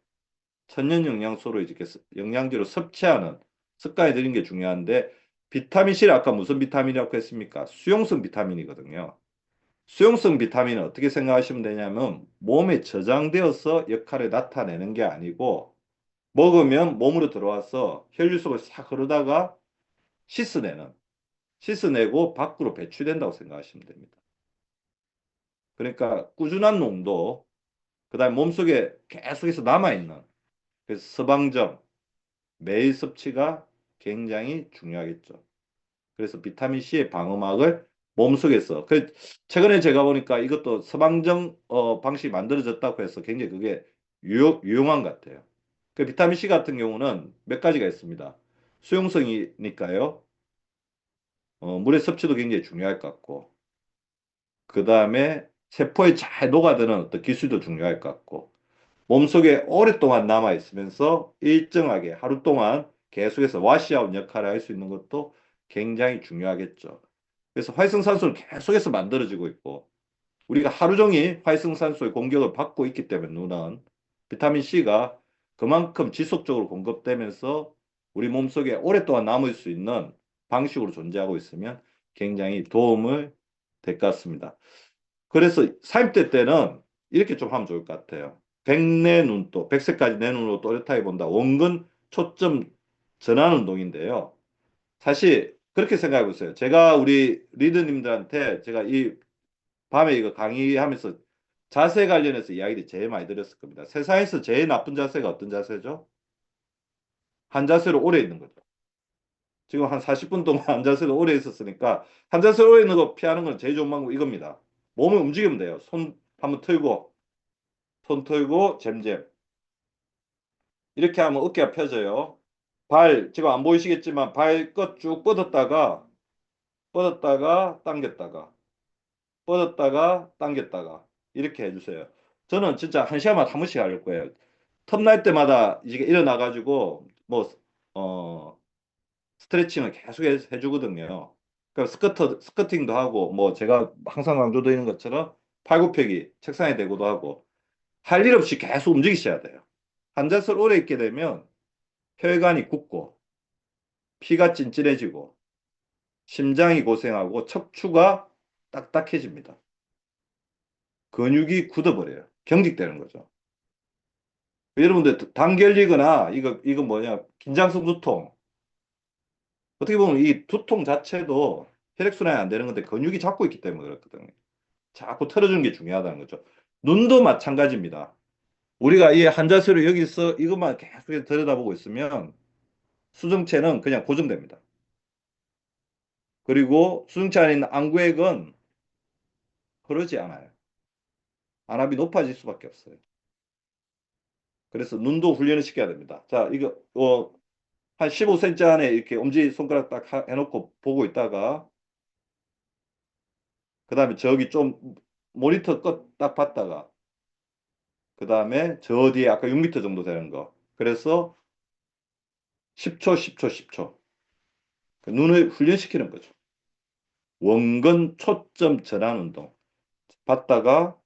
천연 영양소로 이렇게 영양제로 섭취하는 습관이 들인 게 중요한데 비타민 C를 아까 무슨 비타민이라고 했습니까? 수용성 비타민이거든요. 수용성 비타민은 어떻게 생각하시면 되냐면 몸에 저장되어서 역할을 나타내는 게 아니고 먹으면 몸으로 들어와서 혈류 속을 싹 흐르다가 씻어내는, 씻어내고 밖으로 배출된다고 생각하시면 됩니다. 그러니까 꾸준한 농도, 그다음에 몸속에 계속해서 남아있는 그래서 서방점, 매일 섭취가 굉장히 중요하겠죠. 그래서 비타민 C의 방어막을 몸속에서 최근에 제가 보니까 이것도 서방정 방식이 만들어졌다고 해서 굉장히 그게 유용한 것 같아요. 그 비타민 C 같은 경우는 몇 가지가 있습니다. 수용성이니까요. 물의 섭취도 굉장히 중요할 것 같고 그 다음에 세포에 잘 녹아드는 어떤 기술도 중요할 것 같고 몸속에 오랫동안 남아 있으면서 일정하게 하루 동안 계속해서 와시아웃 역할을 할 수 있는 것도 굉장히 중요하겠죠. 그래서 활성산소를 계속해서 만들어지고 있고 우리가 하루 종일 활성산소의 공격을 받고 있기 때문에 눈은 비타민 C가 그만큼 지속적으로 공급되면서 우리 몸속에 오랫동안 남을 수 있는 방식으로 존재하고 있으면 굉장히 도움을 될 것 같습니다. 그래서 40대 때는 이렇게 좀 하면 좋을 것 같아요. 백내 눈도, 100세까지 내 눈으로 또렷하게 본다. 원근 초점 전환 운동인데요. 사실 그렇게 생각해 보세요. 제가 우리 리더님들한테 제가 이 밤에 이거 강의하면서 자세 관련해서 이야기를 제일 많이 드렸을 겁니다. 세상에서 제일 나쁜 자세가 어떤 자세죠? 한 자세로 오래 있는 거죠. 지금 한 40분 동안 한 자세로 오래 있었으니까 한 자세로 오래 있는 거 피하는 건 제일 좋은 방법 이겁니다. 몸을 움직이면 돼요. 손 한번 털고 손 털고 잼잼. 이렇게 하면 어깨가 펴져요. 지금 안 보이시겠지만 발끝 쭉 뻗었다가 당겼다가 뻗었다가 당겼다가 이렇게 해주세요. 저는 진짜 한 시간마다 한 번씩 할 거예요. 틈날 때마다 이제 일어나가지고 어, 스트레칭을 계속 해주거든요. 그러니까 스쿼팅도 하고 뭐 제가 항상 강조드리는 것처럼 팔굽혀기 책상에 대고도 하고 할 일 없이 계속 움직이셔야 돼요. 앉아서 오래 있게 되면 혈관이 굳고 피가 찐찐해지고 심장이 고생하고 척추가 딱딱해집니다. 근육이 굳어버려요. 경직되는 거죠. 여러분들 당 결리거나 이거 뭐냐 긴장성 두통 어떻게 보면 이 두통 자체도 혈액순환이 안 되는 건데 근육이 잡고 있기 때문에 그렇거든요. 자꾸 틀어주는 게 중요하다는 거죠. 눈도 마찬가지입니다. 우리가 이 한자세로 여기서 이것만 계속 들여다보고 있으면 수정체는 그냥 고정됩니다. 그리고 수정체 안에 있는 안구액은 흐르지 않아요. 안압이 높아질 수밖에 없어요. 그래서 눈도 훈련을 시켜야 됩니다. 자, 이거 한 15cm 안에 이렇게 엄지 손가락 딱 해놓고 보고 있다가 그 다음에 저기 좀 모니터 끝 딱 봤다가 그 다음에 저 뒤에 아까 6m 정도 되는 거. 그래서 10초, 10초, 10초. 눈을 훈련시키는 거죠. 원근 초점 전환 운동. 봤다가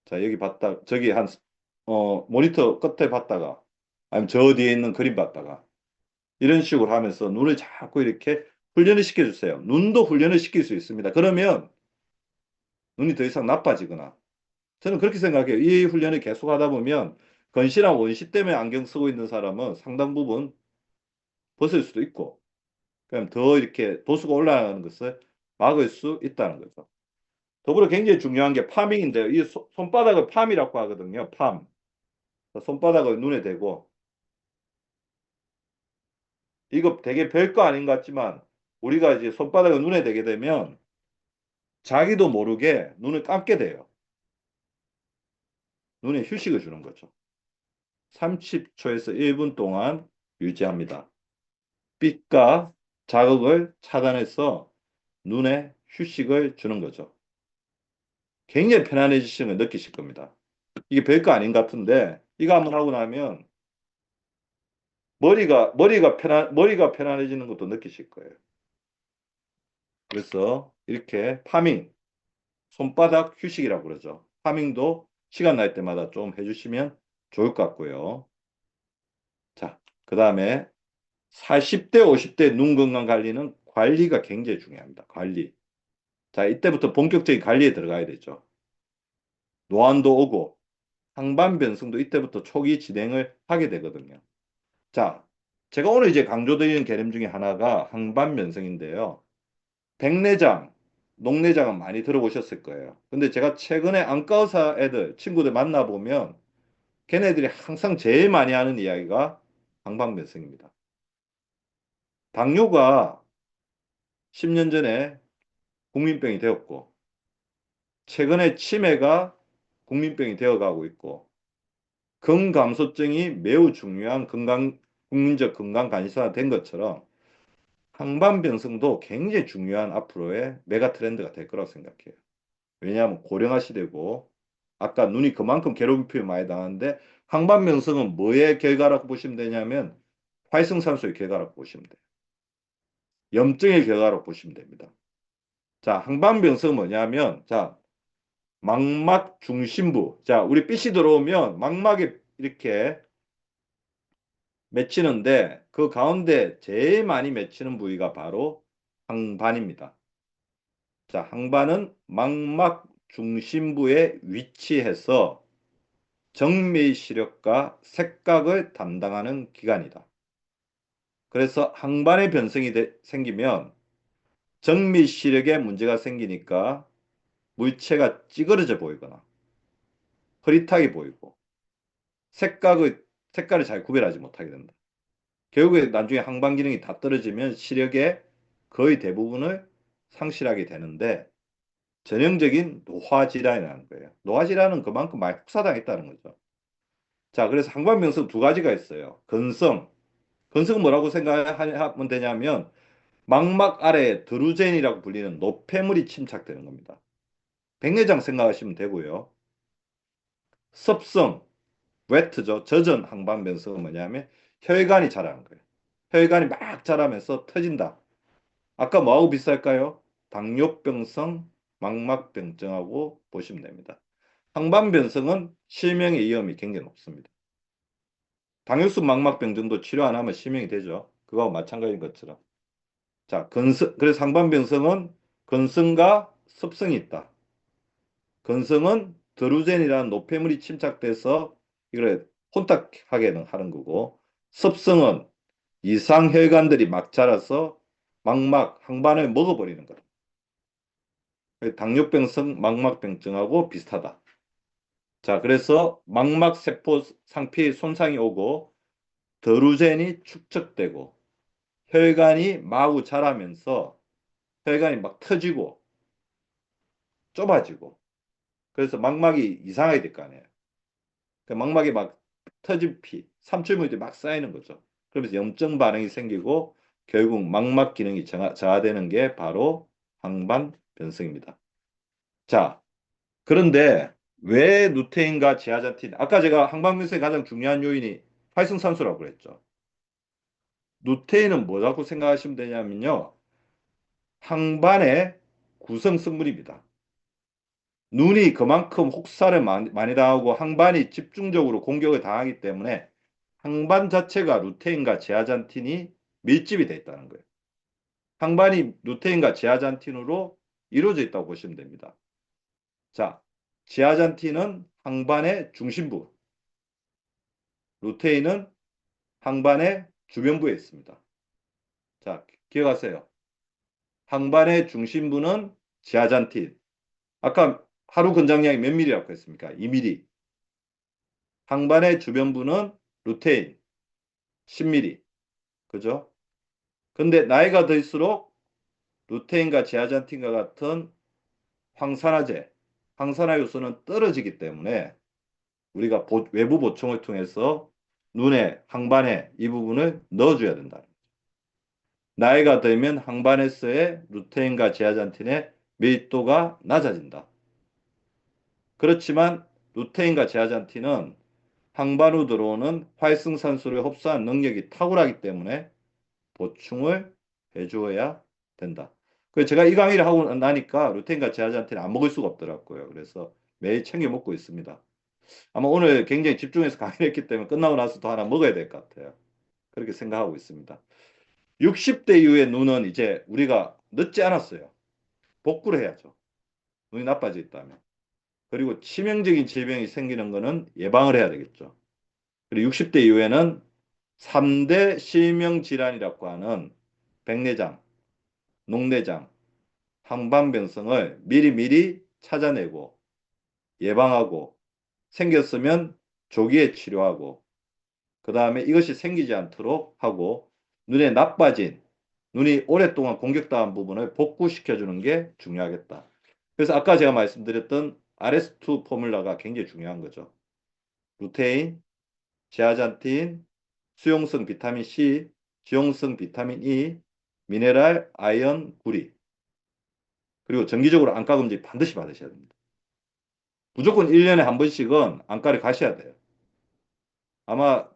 자 여기 봤다 저기 한 모니터 끝에 봤다가 아니면 저 뒤에 있는 그림 봤다가 이런 식으로 하면서 눈을 자꾸 이렇게 훈련을 시켜주세요. 눈도 훈련을 시킬 수 있습니다. 그러면 눈이 더 이상 나빠지거나 저는 그렇게 생각해요. 이 훈련을 계속 하다 보면 건실한 원시 때문에 안경 쓰고 있는 사람은 상당 부분 벗을 수도 있고 그럼 더 이렇게 도수가 올라가는 것을 막을 수 있다는 거죠. 더불어 굉장히 중요한 게 파밍인데요. 이 손바닥을 팜이라고 하거든요. 팜. 손바닥을 눈에 대고 이거 되게 별거 아닌 것 같지만 우리가 이제 손바닥을 눈에 대게 되면 자기도 모르게 눈을 감게 돼요. 눈에 휴식을 주는 거죠. 30초에서 1분 동안 유지합니다. 빛과 자극을 차단해서 눈에 휴식을 주는 거죠. 굉장히 편안해지시는 걸 느끼실 겁니다. 이게 별거 아닌 것 같은데 이거 한번 하고 나면 머리가 편안해지는 것도 느끼실 거예요. 그래서 이렇게 파밍, 손바닥 휴식이라고 그러죠. 파밍도 시간 날 때마다 좀 해주시면 좋을 것 같고요. 자, 그 다음에 40대, 50대 눈 건강 관리는 관리가 굉장히 중요합니다. 관리. 자, 이때부터 본격적인 관리에 들어가야 되죠. 노안도 오고 항반 변성도 이때부터 초기 진행을 하게 되거든요. 자, 제가 오늘 이제 강조드리는 개념 중에 하나가 항반 변성인데요. 백내장, 녹내장은 많이 들어보셨을 거예요. 근데 제가 최근에 안과 의사 애들, 친구들 만나보면 걔네들이 항상 제일 많이 하는 이야기가 항반변성입니다. 당뇨가 10년 전에 국민병이 되었고, 최근에 치매가 국민병이 되어가고 있고, 근감소증이 매우 중요한 국민적 건강 관심사가 된 것처럼 항반변성도 굉장히 중요한 앞으로의 메가 트렌드가 될 거라고 생각해요. 왜냐하면 고령화 시대고 아까 눈이 그만큼 괴롭힘을 많이 당하는데 항반변성은 뭐의 결과라고 보시면 되냐면 활성산소의 결과라고 보시면 돼요. 염증의 결과라고 보시면 됩니다. 자, 항반변성은 뭐냐면 자, 망막 중심부. 자, 우리 빛이 들어오면 망막에 이렇게 맺히는데 그 가운데 제일 많이 맺히는 부위가 바로 항반입니다. 자, 항반은 망막 중심부에 위치해서 정밀 시력과 색각을 담당하는 기관이다. 그래서 항반의 변성이 생기면 정밀 시력에 문제가 생기니까 물체가 찌그러져 보이거나 흐릿하게 보이고 색깔을 잘 구별하지 못하게 된다. 결국에 나중에 항반 기능이 다 떨어지면 시력의 거의 대부분을 상실하게 되는데 전형적인 노화 질환이라는 거예요. 노화 질환은 그만큼 많이 혹사당했다는 거죠. 자, 그래서 항반변성 두 가지가 있어요. 건성은 뭐라고 생각하면 되냐면 망막 아래에 드루젠이라고 불리는 노폐물이 침착되는 겁니다. 백내장 생각하시면 되고요. 습성, 웨트죠. 젖은 항반변성은 뭐냐면 혈관이 자라는 거예요. 혈관이 막 자라면서 터진다. 아까 뭐하고 비슷할까요? 당뇨병성 망막병증하고 보시면 됩니다. 항반변성은 실명의 위험이 굉장히 높습니다. 당뇨성 망막병증도 치료 안 하면 실명이 되죠. 그거와 마찬가지인 것처럼. 자, 그래서 항반변성은 건성과 습성이 있다. 건성은 드루젠이라는 노폐물이 침착돼서 이걸 혼탁하게 하는 거고, 습성은 이상혈관들이 막 자라서 항반을 먹어버리는 거다. 당뇨병성 망막병증하고 비슷하다. 자, 그래서 망막세포 상피 손상이 오고 드루젠이 축적되고 혈관이 마구 자라면서 혈관이 막 터지고 좁아지고 그래서 망막이 이상하게 될 거 아니에요. 그 망막이 막 터진 피, 삼출물들이 막 쌓이는 거죠. 그러면서 염증 반응이 생기고 결국 망막 기능이 저하되는 게 바로 항반 변성입니다. 자, 그런데 왜 루테인과 제아잔틴, 아까 제가 항반 변성의 가장 중요한 요인이 활성산소라고 그랬죠. 루테인은 뭐라고 생각하시면 되냐면요. 항반의 구성 성분입니다. 눈이 그만큼 혹사를 많이 당하고 항반이 집중적으로 공격을 당하기 때문에 항반 자체가 루테인과 제아잔틴이 밀집이 되어 있다는 거예요. 항반이 루테인과 제아잔틴으로 이루어져 있다고 보시면 됩니다. 자, 제아잔틴은 항반의 중심부, 루테인은 항반의 주변부에 있습니다. 자, 기억하세요. 항반의 중심부는 제아잔틴. 아까 하루 권장량이 몇 밀리라고 했습니까? 2밀리. 항반의 주변부는 루테인 10밀리. 그죠? 근데 나이가 들수록 루테인과 제아잔틴과 같은 황산화 요소는 떨어지기 때문에 우리가 외부 보충을 통해서 눈에 항반에 이 부분을 넣어줘야 된다. 나이가 들면 항반에서의 루테인과 제아잔틴의 밀도가 낮아진다. 그렇지만 루테인과 제아잔틴은 항반으로 들어오는 활성산소를 흡수하는 능력이 탁월하기 때문에 보충을 해주어야 된다. 그래서 제가 이 강의를 하고 나니까 루테인과 제아잔틴을 안 먹을 수가 없더라고요. 그래서 매일 챙겨 먹고 있습니다. 아마 오늘 굉장히 집중해서 강의를 했기 때문에 끝나고 나서 도 하나 먹어야 될 것 같아요. 그렇게 생각하고 있습니다. 60대 이후의 눈은 이제 우리가 늦지 않았어요. 복구를 해야죠. 눈이 나빠져 있다면. 그리고 치명적인 질병이 생기는 거는 예방을 해야 되겠죠. 그리고 60대 이후에는 3대 실명 질환이라고 하는 백내장, 녹내장, 항반변성을 미리미리 찾아내고 예방하고 생겼으면 조기에 치료하고 그 다음에 이것이 생기지 않도록 하고 눈에 나빠진 눈이 오랫동안 공격당한 부분을 복구시켜주는 게 중요하겠다. 그래서 아까 제가 말씀드렸던 RS2 포뮬러가 굉장히 중요한 거죠. 루테인, 제아잔틴, 수용성 비타민 C, 지용성 비타민 E, 미네랄, 아연, 구리. 그리고 정기적으로 안과 검진 반드시 받으셔야 됩니다. 무조건 1년에 한 번씩은 안과를 가셔야 돼요. 아마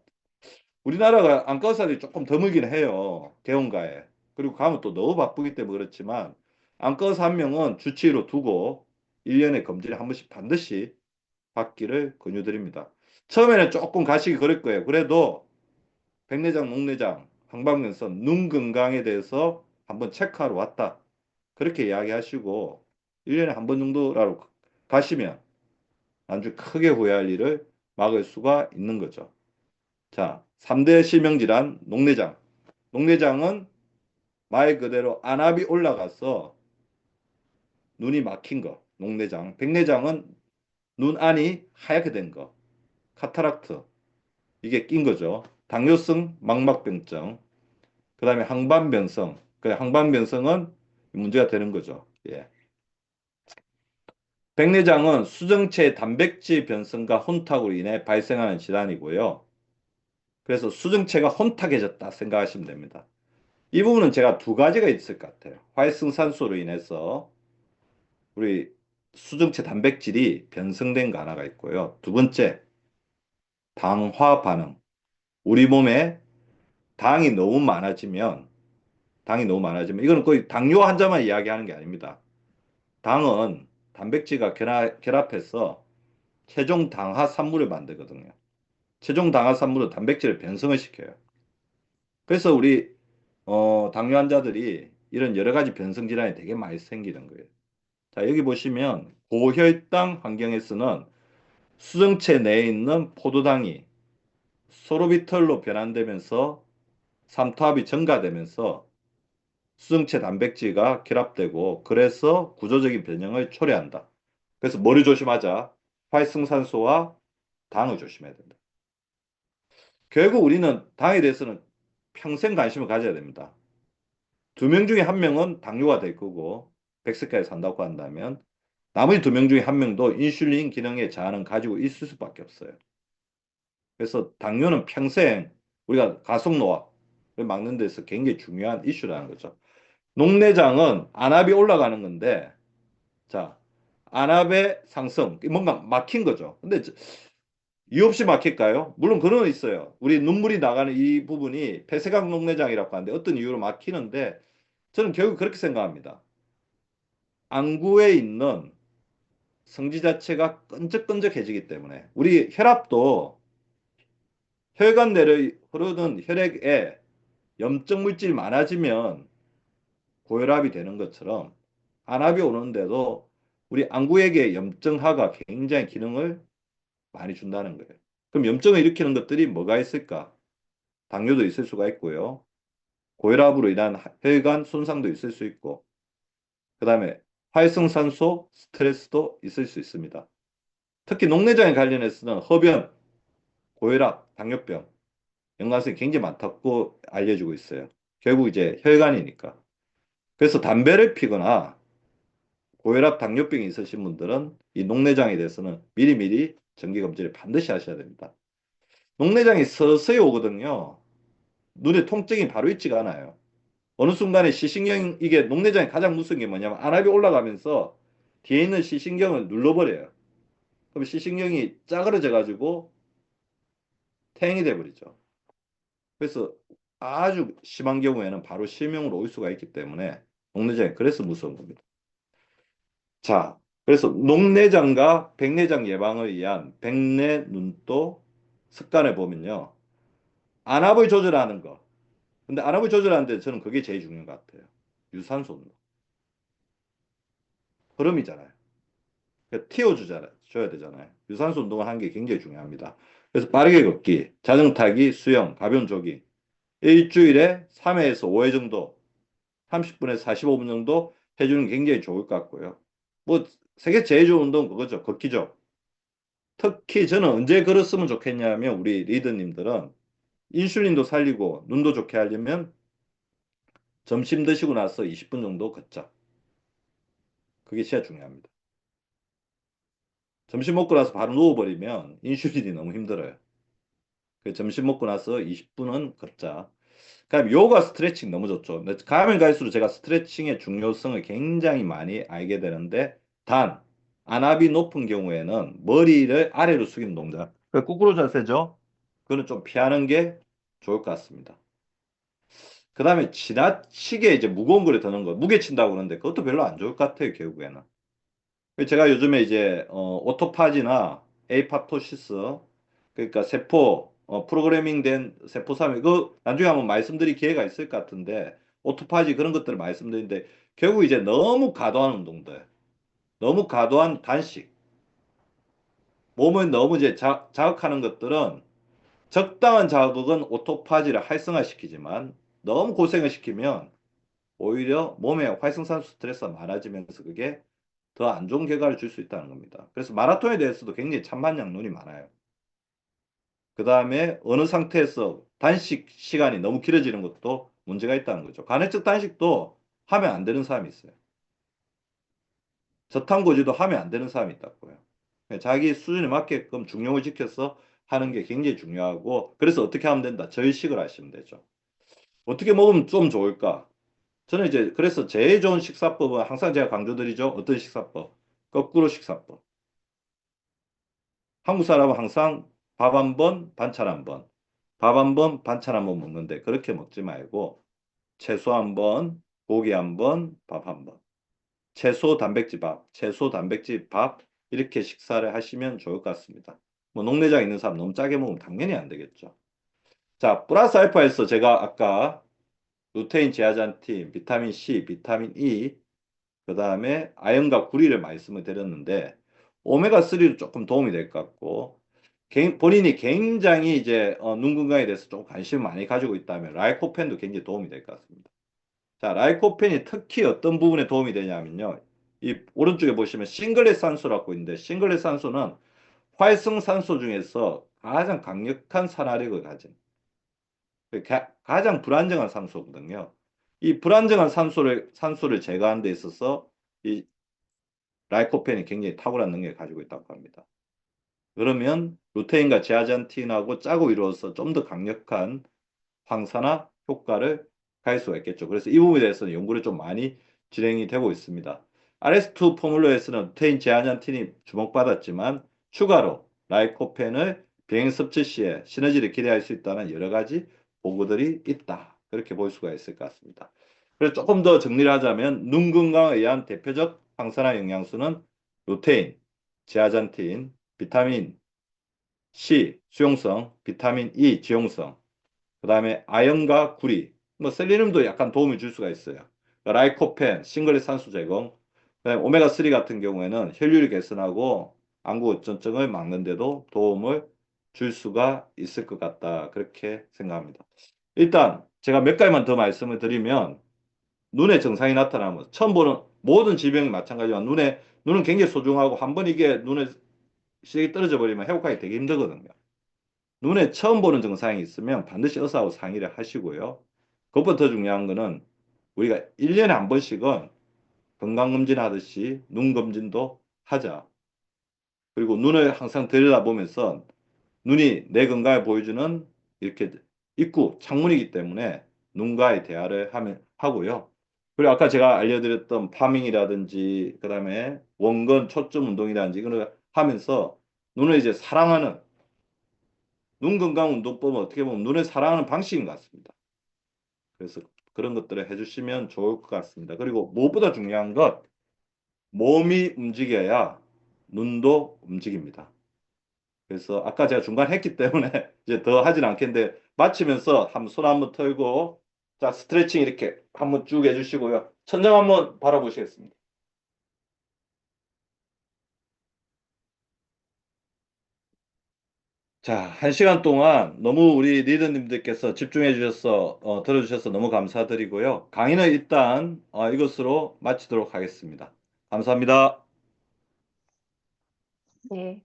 우리나라가 안과 의사들이 조금 드물긴 해요. 개원가에. 그리고 가면 또 너무 바쁘기 때문에 그렇지만 안과 의사 한 명은 주치의로 두고 1년에 검진을 한 번씩 반드시 받기를 권유드립니다. 처음에는 조금 가시기 그럴 거예요. 그래도 백내장, 녹내장, 항방면선, 눈 건강에 대해서 한번 체크하러 왔다. 그렇게 이야기하시고 1년에 한 번 정도라도 가시면 아주 크게 후회할 일을 막을 수가 있는 거죠. 자, 3대 실명질환 녹내장. 녹내장은 말 그대로 안압이 올라가서 눈이 막힌 거. 녹내장. 백내장은 눈 안이 하얗게 된 거. 카타락트. 이게 낀 거죠. 당뇨성 망막병증. 그다음에 항반변성. 그 항반변성은 문제가 되는 거죠. 예. 백내장은 수정체 단백질 변성과 혼탁으로 인해 발생하는 질환이고요. 그래서 수정체가 혼탁해졌다 생각하시면 됩니다. 이 부분은 제가 두 가지가 있을 것 같아요. 활성산소로 인해서 우리 수정체 단백질이 변성된 거 하나가 있고요. 두 번째, 당화 반응. 우리 몸에 당이 너무 많아지면, 이거는 거의 당뇨 환자만 이야기하는 게 아닙니다. 당은 단백질과 결합해서 최종 당화 산물을 만들거든요. 최종 당화 산물은 단백질을 변성을 시켜요. 그래서 우리 당뇨 환자들이 이런 여러 가지 변성 질환이 되게 많이 생기는 거예요. 자, 여기 보시면 고혈당 환경에서는 수정체 내에 있는 포도당이 소르비톨로 변환되면서 삼투압이 증가되면서 수정체 단백질과 결합되고 그래서 구조적인 변형을 초래한다. 그래서 뭐를 조심하자? 활성산소와 당을 조심해야 된다. 결국 우리는 당에 대해서는 평생 관심을 가져야 됩니다. 2명 중에 1명은 당뇨가 될 거고 100세까지 산다고 한다면 나머지 2명 중에 1명도 인슐린 기능의 저하는 가지고 있을 수밖에 없어요. 그래서 당뇨는 평생 우리가 가속노화를 막는 데서 굉장히 중요한 이슈라는 거죠. 녹내장은 안압이 올라가는 건데 자, 안압의 상승 뭔가 막힌 거죠. 근데 이유 없이 막힐까요? 물론 그런 건 있어요. 우리 눈물이 나가는 이 부분이 폐쇄각 녹내장이라고 하는데 어떤 이유로 막히는데 저는 결국 그렇게 생각합니다. 안구에 있는 성지 자체가 끈적끈적해지기 때문에 우리 혈압도 혈관 내로 흐르는 혈액에 염증 물질이 많아지면 고혈압이 되는 것처럼 안압이 오는데도 우리 안구에게 염증하가 굉장히 기능을 많이 준다는 거예요. 그럼 염증을 일으키는 것들이 뭐가 있을까? 당뇨도 있을 수가 있고요. 고혈압으로 인한 혈관 손상도 있을 수 있고 그 다음에 활성산소 스트레스도 있을 수 있습니다. 특히 녹내장에 관련해서는 흡연, 고혈압, 당뇨병 연관성이 굉장히 많다고 알려지고 있어요. 결국 이제 혈관이니까. 그래서 담배를 피거나 고혈압, 당뇨병이 있으신 분들은 이 녹내장에 대해서는 미리미리 정기검진을 반드시 하셔야 됩니다. 녹내장이 서서히 오거든요. 눈에 통증이 바로 있지가 않아요. 어느 순간에 시신경, 이게 녹내장이 가장 무서운 게 뭐냐면 안압이 올라가면서 뒤에 있는 시신경을 눌러버려요. 그럼 시신경이 짜그러져 가지고 퇴행이 돼버리죠. 그래서 아주 심한 경우에는 바로 실명으로 올 수가 있기 때문에 녹내장이 그래서 무서운 겁니다. 자, 그래서 녹내장과 백내장 예방을 위한 백내 눈도 습관을 보면요. 안압을 조절하는 거. 근데 안압을 조절하는데 저는 그게 제일 중요한 것 같아요. 유산소 운동. 흐름이잖아요. 띄워줘야 되잖아요. 유산소 운동을 하는 게 굉장히 중요합니다. 그래서 빠르게 걷기, 자전거 타기, 수영, 가벼운 조깅. 일주일에 3회에서 5회 정도, 30분에서 45분 정도 해주는 게 굉장히 좋을 것 같고요. 뭐, 세계 제일 좋은 운동 그거죠. 걷기죠. 특히 저는 언제 걸었으면 좋겠냐면 우리 리더님들은 인슐린도 살리고 눈도 좋게 하려면 점심 드시고 나서 20분 정도 걷자. 그게 진짜 중요합니다. 점심 먹고 나서 바로 누워버리면 인슐린이 너무 힘들어요. 점심 먹고 나서 20분은 걷자. 그다음에 요가 스트레칭 너무 좋죠. 근데 가면 갈수록 제가 스트레칭의 중요성을 굉장히 많이 알게 되는데 단 안압이 높은 경우에는 머리를 아래로 숙이는 동작. 그 거꾸로 자세죠. 그거는 좀 피하는 게 좋을 것 같습니다. 그다음에 지나치게 이제 무거운 거를 드는 거, 무게 친다고 그러는데 그것도 별로 안 좋을 것 같아요, 결국에는. 제가 요즘에 이제 오토파지나 에이팝토시스 그러니까 세포 프로그래밍 된 세포 사면 그 나중에 한번 말씀드릴 기회가 있을 것 같은데 오토파지 그런 것들을 말씀드리는데 결국 이제 너무 과도한 운동들, 너무 과도한 단식, 몸을 너무 이제 자극하는 것들은 적당한 자극은 오토파지를 활성화시키지만 너무 고생을 시키면 오히려 몸에 활성산소 스트레스가 많아지면서 그게 더 안 좋은 결과를 줄 수 있다는 겁니다. 그래서 마라톤에 대해서도 굉장히 찬반영론이 많아요. 그 다음에 어느 상태에서 단식 시간이 너무 길어지는 것도 문제가 있다는 거죠. 간헐적 단식도 하면 안 되는 사람이 있어요. 저탄고지도 하면 안 되는 사람이 있다고요. 자기 수준에 맞게끔 중량을 지켜서 하는 게 굉장히 중요하고 그래서 어떻게 하면 된다? 저일식을 하시면 되죠. 어떻게 먹으면 좀 좋을까? 저는 이제 그래서 제일 좋은 식사법은 항상 제가 강조드리죠. 어떤 식사법? 거꾸로 식사법. 한국 사람은 항상 밥 한 번, 반찬 한 번. 밥 한 번, 반찬 한 번 먹는데 그렇게 먹지 말고 채소 한 번, 고기 한 번, 밥 한 번. 채소, 단백질 밥, 채소, 단백질 밥 이렇게 식사를 하시면 좋을 것 같습니다. 뭐 녹내장 있는 사람 너무 짜게 먹으면 당연히 안 되겠죠. 자, 플러스 알파에서 제가 아까 루테인, 제아잔틴, 비타민 C, 비타민 E, 그 다음에 아연과 구리를 말씀을 드렸는데 오메가3도 조금 도움이 될 것 같고 본인이 굉장히 이제 눈 건강에 대해서 좀 관심을 많이 가지고 있다면 라이코펜도 굉장히 도움이 될 것 같습니다. 자, 라이코펜이 특히 어떤 부분에 도움이 되냐면요. 이 오른쪽에 보시면 싱글렛 산소라고 있는데 싱글렛 산소는 활성산소 중에서 가장 강력한 산화력을 가진 가장 불안정한 산소거든요. 이 불안정한 산소를 제거하는 데 있어서 이 라이코펜이 굉장히 탁월한 능력을 가지고 있다고 합니다. 그러면 루테인과 제아잔틴하고 짜고 이루어서 좀 더 강력한 황산화 효과를 가질 수가 있겠죠. 그래서 이 부분에 대해서는 연구를 좀 많이 진행이 되고 있습니다. RS2 포뮬러에서는 루테인 제아잔틴이 주목받았지만 추가로 라이코펜을 비행 섭취 시에 시너지를 기대할 수 있다는 여러 가지 보고들이 있다. 그렇게 볼 수가 있을 것 같습니다. 그래서 조금 더 정리를 하자면 눈 건강에 의한 대표적 항산화 영양소는 루테인, 제아잔틴, 비타민 C 수용성, 비타민 E 지용성, 그 다음에 아연과 구리, 뭐 셀레늄도 약간 도움을 줄 수가 있어요. 라이코펜, 싱글렛 산소 제공, 그다음에 오메가3 같은 경우에는 혈류를 개선하고 안구어전증을 막는 데도 도움을 줄 수가 있을 것 같다. 그렇게 생각합니다. 일단 제가 몇 가지만 더 말씀을 드리면 눈에 증상이 나타나면 처음 보는 모든 질병이 마찬가지지만 눈은 굉장히 소중하고 한 번 이게 눈에 시력이 떨어져 버리면 회복하기 되게 힘들거든요. 눈에 처음 보는 증상이 있으면 반드시 의사하고 상의를 하시고요. 그것보다 더 중요한 거는 우리가 1년에 한 번씩은 건강검진 하듯이 눈 검진도 하자. 그리고 눈을 항상 들여다보면서 눈이 내 건강을 보여주는 이렇게 입구, 창문이기 때문에 눈과의 대화를 하고요. 그리고 아까 제가 알려드렸던 파밍이라든지 그다음에 원근 초점 운동이라든지 이걸 하면서 눈을 이제 사랑하는 눈 건강 운동법은 어떻게 보면 눈을 사랑하는 방식인 것 같습니다. 그래서 그런 것들을 해주시면 좋을 것 같습니다. 그리고 무엇보다 중요한 것 몸이 움직여야 눈도 움직입니다. 그래서 아까 제가 중간에 했기 때문에 이제 더 하진 않겠는데 마치면서 한번 손 한번 털고 자 스트레칭 이렇게 한번 쭉 해주시고요. 천장 한번 바라보시겠습니다. 자, 한 시간 동안 너무 우리 리더님들께서 집중해 주셔서 들어주셔서 너무 감사드리고요. 강의는 일단 이것으로 마치도록 하겠습니다. 감사합니다. 네.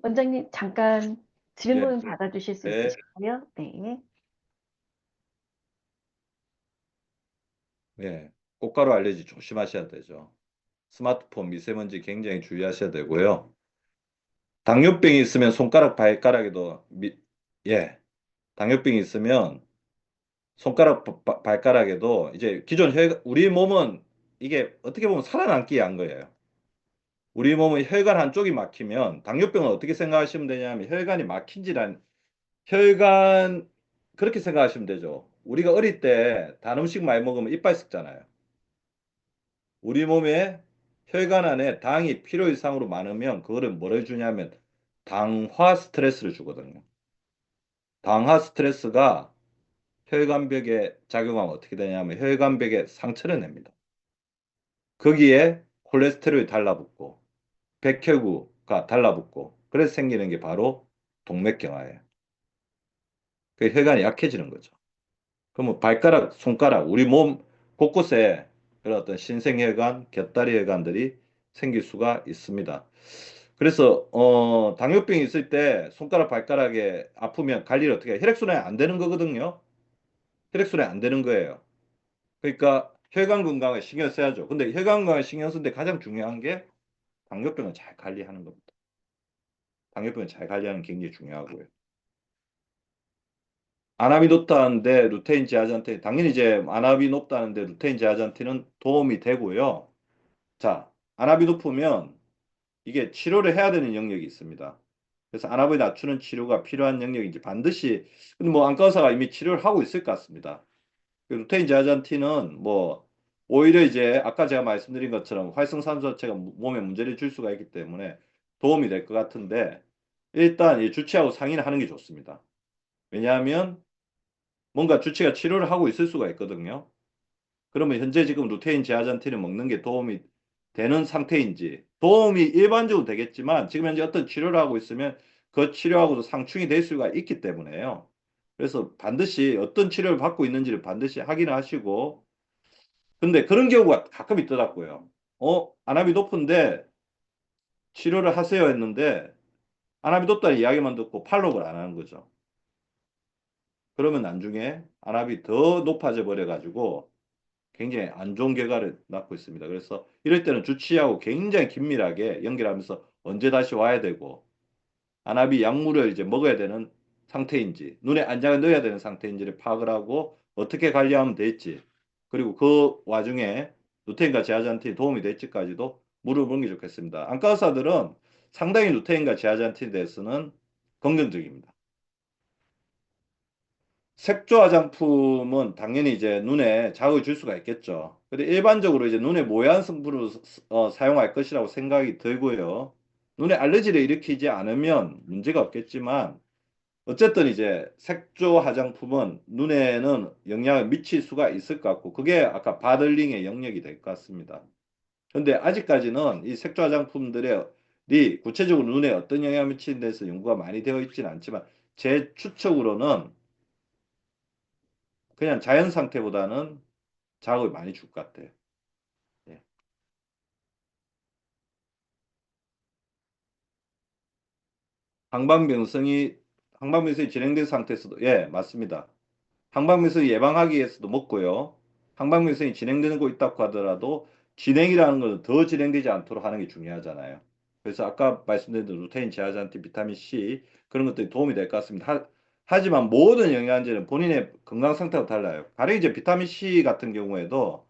원장님, 잠깐 예, 질문 받아주실 수 네, 있으실까요? 네. 예. 꽃가루 알레르기 조심하셔야 되죠. 스마트폰 미세먼지 굉장히 주의하셔야 되고요. 당뇨병이 있으면 손가락 발가락에도 예, 당뇨병이 있으면 손가락 발가락에도 이제 기존 우리 몸은 이게 어떻게 보면 살아남기 위한 거예요. 우리 몸의 혈관 한쪽이 막히면 당뇨병은 어떻게 생각하시면 되냐면 혈관이 막힌 질환 혈관 그렇게 생각하시면 되죠. 우리가 어릴 때 단 음식 많이 먹으면 이빨 썩잖아요. 우리 몸에 혈관 안에 당이 필요 이상으로 많으면 그거를 뭐를 주냐면 당화 스트레스를 주거든요. 당화 스트레스가 혈관벽에 작용하면 어떻게 되냐면 혈관벽에 상처를 냅니다. 거기에 콜레스테롤이 달라붙고 백혈구가 달라붙고 그래서 생기는 게 바로 동맥경화예요. 그 혈관이 약해지는 거죠. 그러면 발가락, 손가락, 우리 몸 곳곳에 그런 어떤 신생혈관, 곁다리 혈관들이 생길 수가 있습니다. 그래서 당뇨병이 있을 때 손가락, 발가락에 아프면 관리를 어떻게 해? 혈액순환이 안 되는 거거든요. 혈액순환이 안 되는 거예요. 그러니까 혈관 건강에 신경 써야죠. 근데 혈관 건강에 신경 쓰는데 가장 중요한 게 당뇨병을 잘 관리하는 겁니다. 당뇨병을 잘 관리하는 게 굉장히 중요하고요. 안압이 높다는데 루테인 제아잔테 당연히 이제 안압이 높다는데 루테인 제아잔테는 도움이 되고요. 자, 안압이 높으면 이게 치료를 해야 되는 영역이 있습니다. 그래서 안압을 낮추는 치료가 필요한 영역인지 반드시 근데 뭐 안과 의사가 이미 치료를 하고 있을 것 같습니다. 그 루테인 제아잔틴은 뭐 오히려 이제 아까 제가 말씀드린 것처럼 활성산소 자체가 몸에 문제를 줄 수가 있기 때문에 도움이 될 것 같은데 일단 이 주치하고 상의를 하는 게 좋습니다. 왜냐하면 뭔가 주치가 치료를 하고 있을 수가 있거든요. 그러면 현재 지금 루테인 제아잔틴을 먹는 게 도움이 되는 상태인지 도움이 일반적으로 되겠지만 지금 현재 어떤 치료를 하고 있으면 그 치료하고도 상충이 될 수가 있기 때문에요. 그래서 반드시 어떤 치료를 받고 있는지를 반드시 확인하시고 근데 그런 경우가 가끔 있더라고요. 안압이 높은데 치료를 하세요 했는데 안압이 높다는 이야기만 듣고 팔로우를 안 하는 거죠. 그러면 나중에 안압이 더 높아져 버려 가지고 굉장히 안 좋은 결과를 낳고 있습니다. 그래서 이럴 때는 주치의하고 굉장히 긴밀하게 연결하면서 언제 다시 와야 되고 안압이 약물을 이제 먹어야 되는 상태인지 눈에 안약을 넣어야 되는 상태인지를 파악을 하고 어떻게 관리하면 될지 그리고 그 와중에 루테인과 제아잔틴이 도움이 될지까지도 물어보는 게 좋겠습니다. 안과 의사들은 상당히 루테인과 제아잔틴에 대해서는 긍정적입니다. 색조 화장품은 당연히 이제 눈에 자극을 줄 수가 있겠죠. 근데 일반적으로 이제 눈에 모양 성분으로 사용할 것이라고 생각이 들고요. 눈에 알레르기를 일으키지 않으면 문제가 없겠지만 어쨌든 이제 색조 화장품은 눈에는 영향을 미칠 수가 있을 것 같고 그게 아까 바들링의 영역이 될 것 같습니다. 그런데 아직까지는 이 색조 화장품들이 구체적으로 눈에 어떤 영향을 미치는 데서 연구가 많이 되어 있지는 않지만 제 추측으로는 그냥 자연 상태보다는 자극을 많이 줄 것 같아요. 예. 항방병성이 항방병성이 진행된 상태에서도 예, 맞습니다. 항방병성 예방하기 위해서도 먹고요. 항방병성이 진행되고 있다고 하더라도 진행이라는 것은 더 진행되지 않도록 하는 게 중요하잖아요. 그래서 아까 말씀드린 대로 루테인, 제아잔틴, 비타민 C 그런 것들이 도움이 될 것 같습니다. 하지만 모든 영양제는 본인의 건강 상태가 달라요. 가령 이제 비타민 C 같은 경우에도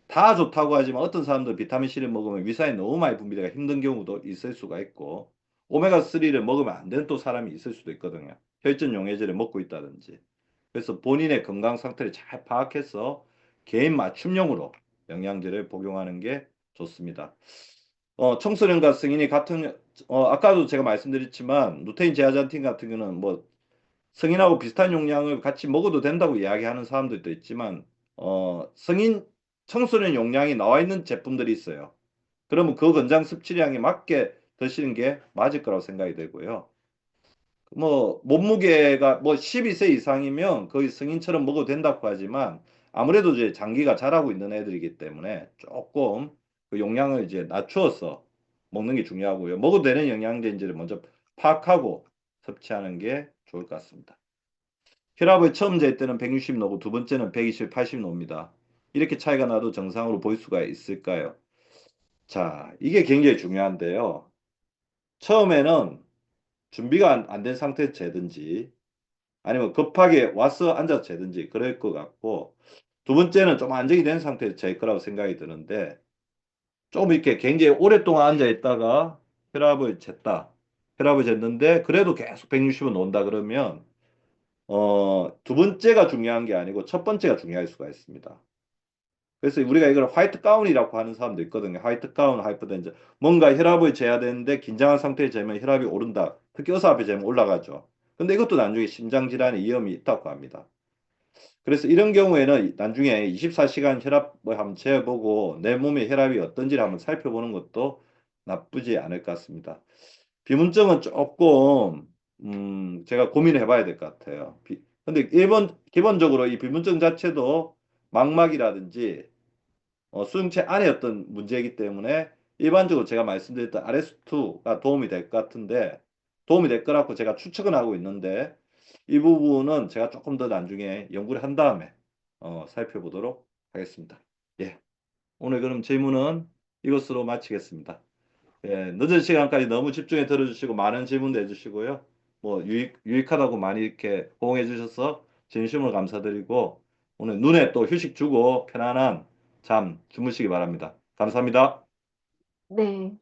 다 좋다고 하지만 어떤 사람들 비타민 C를 먹으면 위산이 너무 많이 분비되가 힘든 경우도 있을 수가 있고 오메가3를 먹으면 안 되는 또 사람이 있을 수도 있거든요. 혈전 용해제를 먹고 있다든지. 그래서 본인의 건강 상태를 잘 파악해서 개인 맞춤용으로 영양제를 복용하는 게 좋습니다. 청소년과 성인이 같은 아까도 제가 말씀드렸지만 루테인 제아잔틴 같은 경우는 뭐 성인하고 비슷한 용량을 같이 먹어도 된다고 이야기하는 사람들도 있지만 성인 청소년 용량이 나와 있는 제품들이 있어요. 그러면 그 권장 섭취량에 맞게 드시는 게 맞을 거라고 생각이 되고요. 뭐 몸무게가 뭐 12세 이상이면 거의 성인처럼 먹어도 된다고 하지만 아무래도 이제 장기가 자라고 있는 애들이기 때문에 조금 그 용량을 이제 낮추어서 먹는 게 중요하고요. 먹어도 되는 영양제인지를 먼저 파악하고 섭취하는 게 좋을 것 같습니다. 혈압을 처음 잴 때는 160 노고 두 번째는 120, 80 노입니다. 이렇게 차이가 나도 정상으로 보일 수가 있을까요? 자, 이게 굉장히 중요한데요. 처음에는 준비가 안 된 상태에서 재든지 아니면 급하게 와서 앉아서 재든지 그럴 것 같고 두 번째는 좀 안정이 된 상태에서 재 거라고 생각이 드는데 좀 이렇게 굉장히 오랫동안 앉아 있다가 혈압을 쟀다. 혈압을 쟀는데 그래도 계속 160은 논다 그러면 두 번째가 중요한 게 아니고 첫 번째가 중요할 수가 있습니다. 그래서 우리가 이걸 화이트 가운이라고 하는 사람도 있거든요. 화이트 가운, 하이퍼텐션. 뭔가 혈압을 재야 되는데 긴장한 상태에 재면 혈압이 오른다. 특히 의사 앞에 재면 올라가죠. 근데 이것도 나중에 심장 질환의 위험이 있다고 합니다. 그래서 이런 경우에는 나중에 24시간 혈압을 한번 재보고 내 몸의 혈압이 어떤지를 한번 살펴보는 것도 나쁘지 않을 것 같습니다. 비문증은 조금 제가 고민을 해봐야 될 것 같아요. 근데 기본적으로 이 비문증 자체도 망막이라든지 수용체 안에 어떤 문제이기 때문에 일반적으로 제가 말씀드렸던 RS2가 도움이 될 것 같은데 도움이 될 거라고 제가 추측은 하고 있는데 이 부분은 제가 조금 더 나중에 연구를 한 다음에 살펴보도록 하겠습니다. 예, 오늘 그럼 질문은 이것으로 마치겠습니다. 예, 늦은 시간까지 너무 집중해 들어주시고 많은 질문도 해주시고요. 뭐 유익하다고 많이 이렇게 호응해 주셔서 진심으로 감사드리고 오늘 눈에 또 휴식 주고 편안한 잠 주무시기 바랍니다. 감사합니다. 네.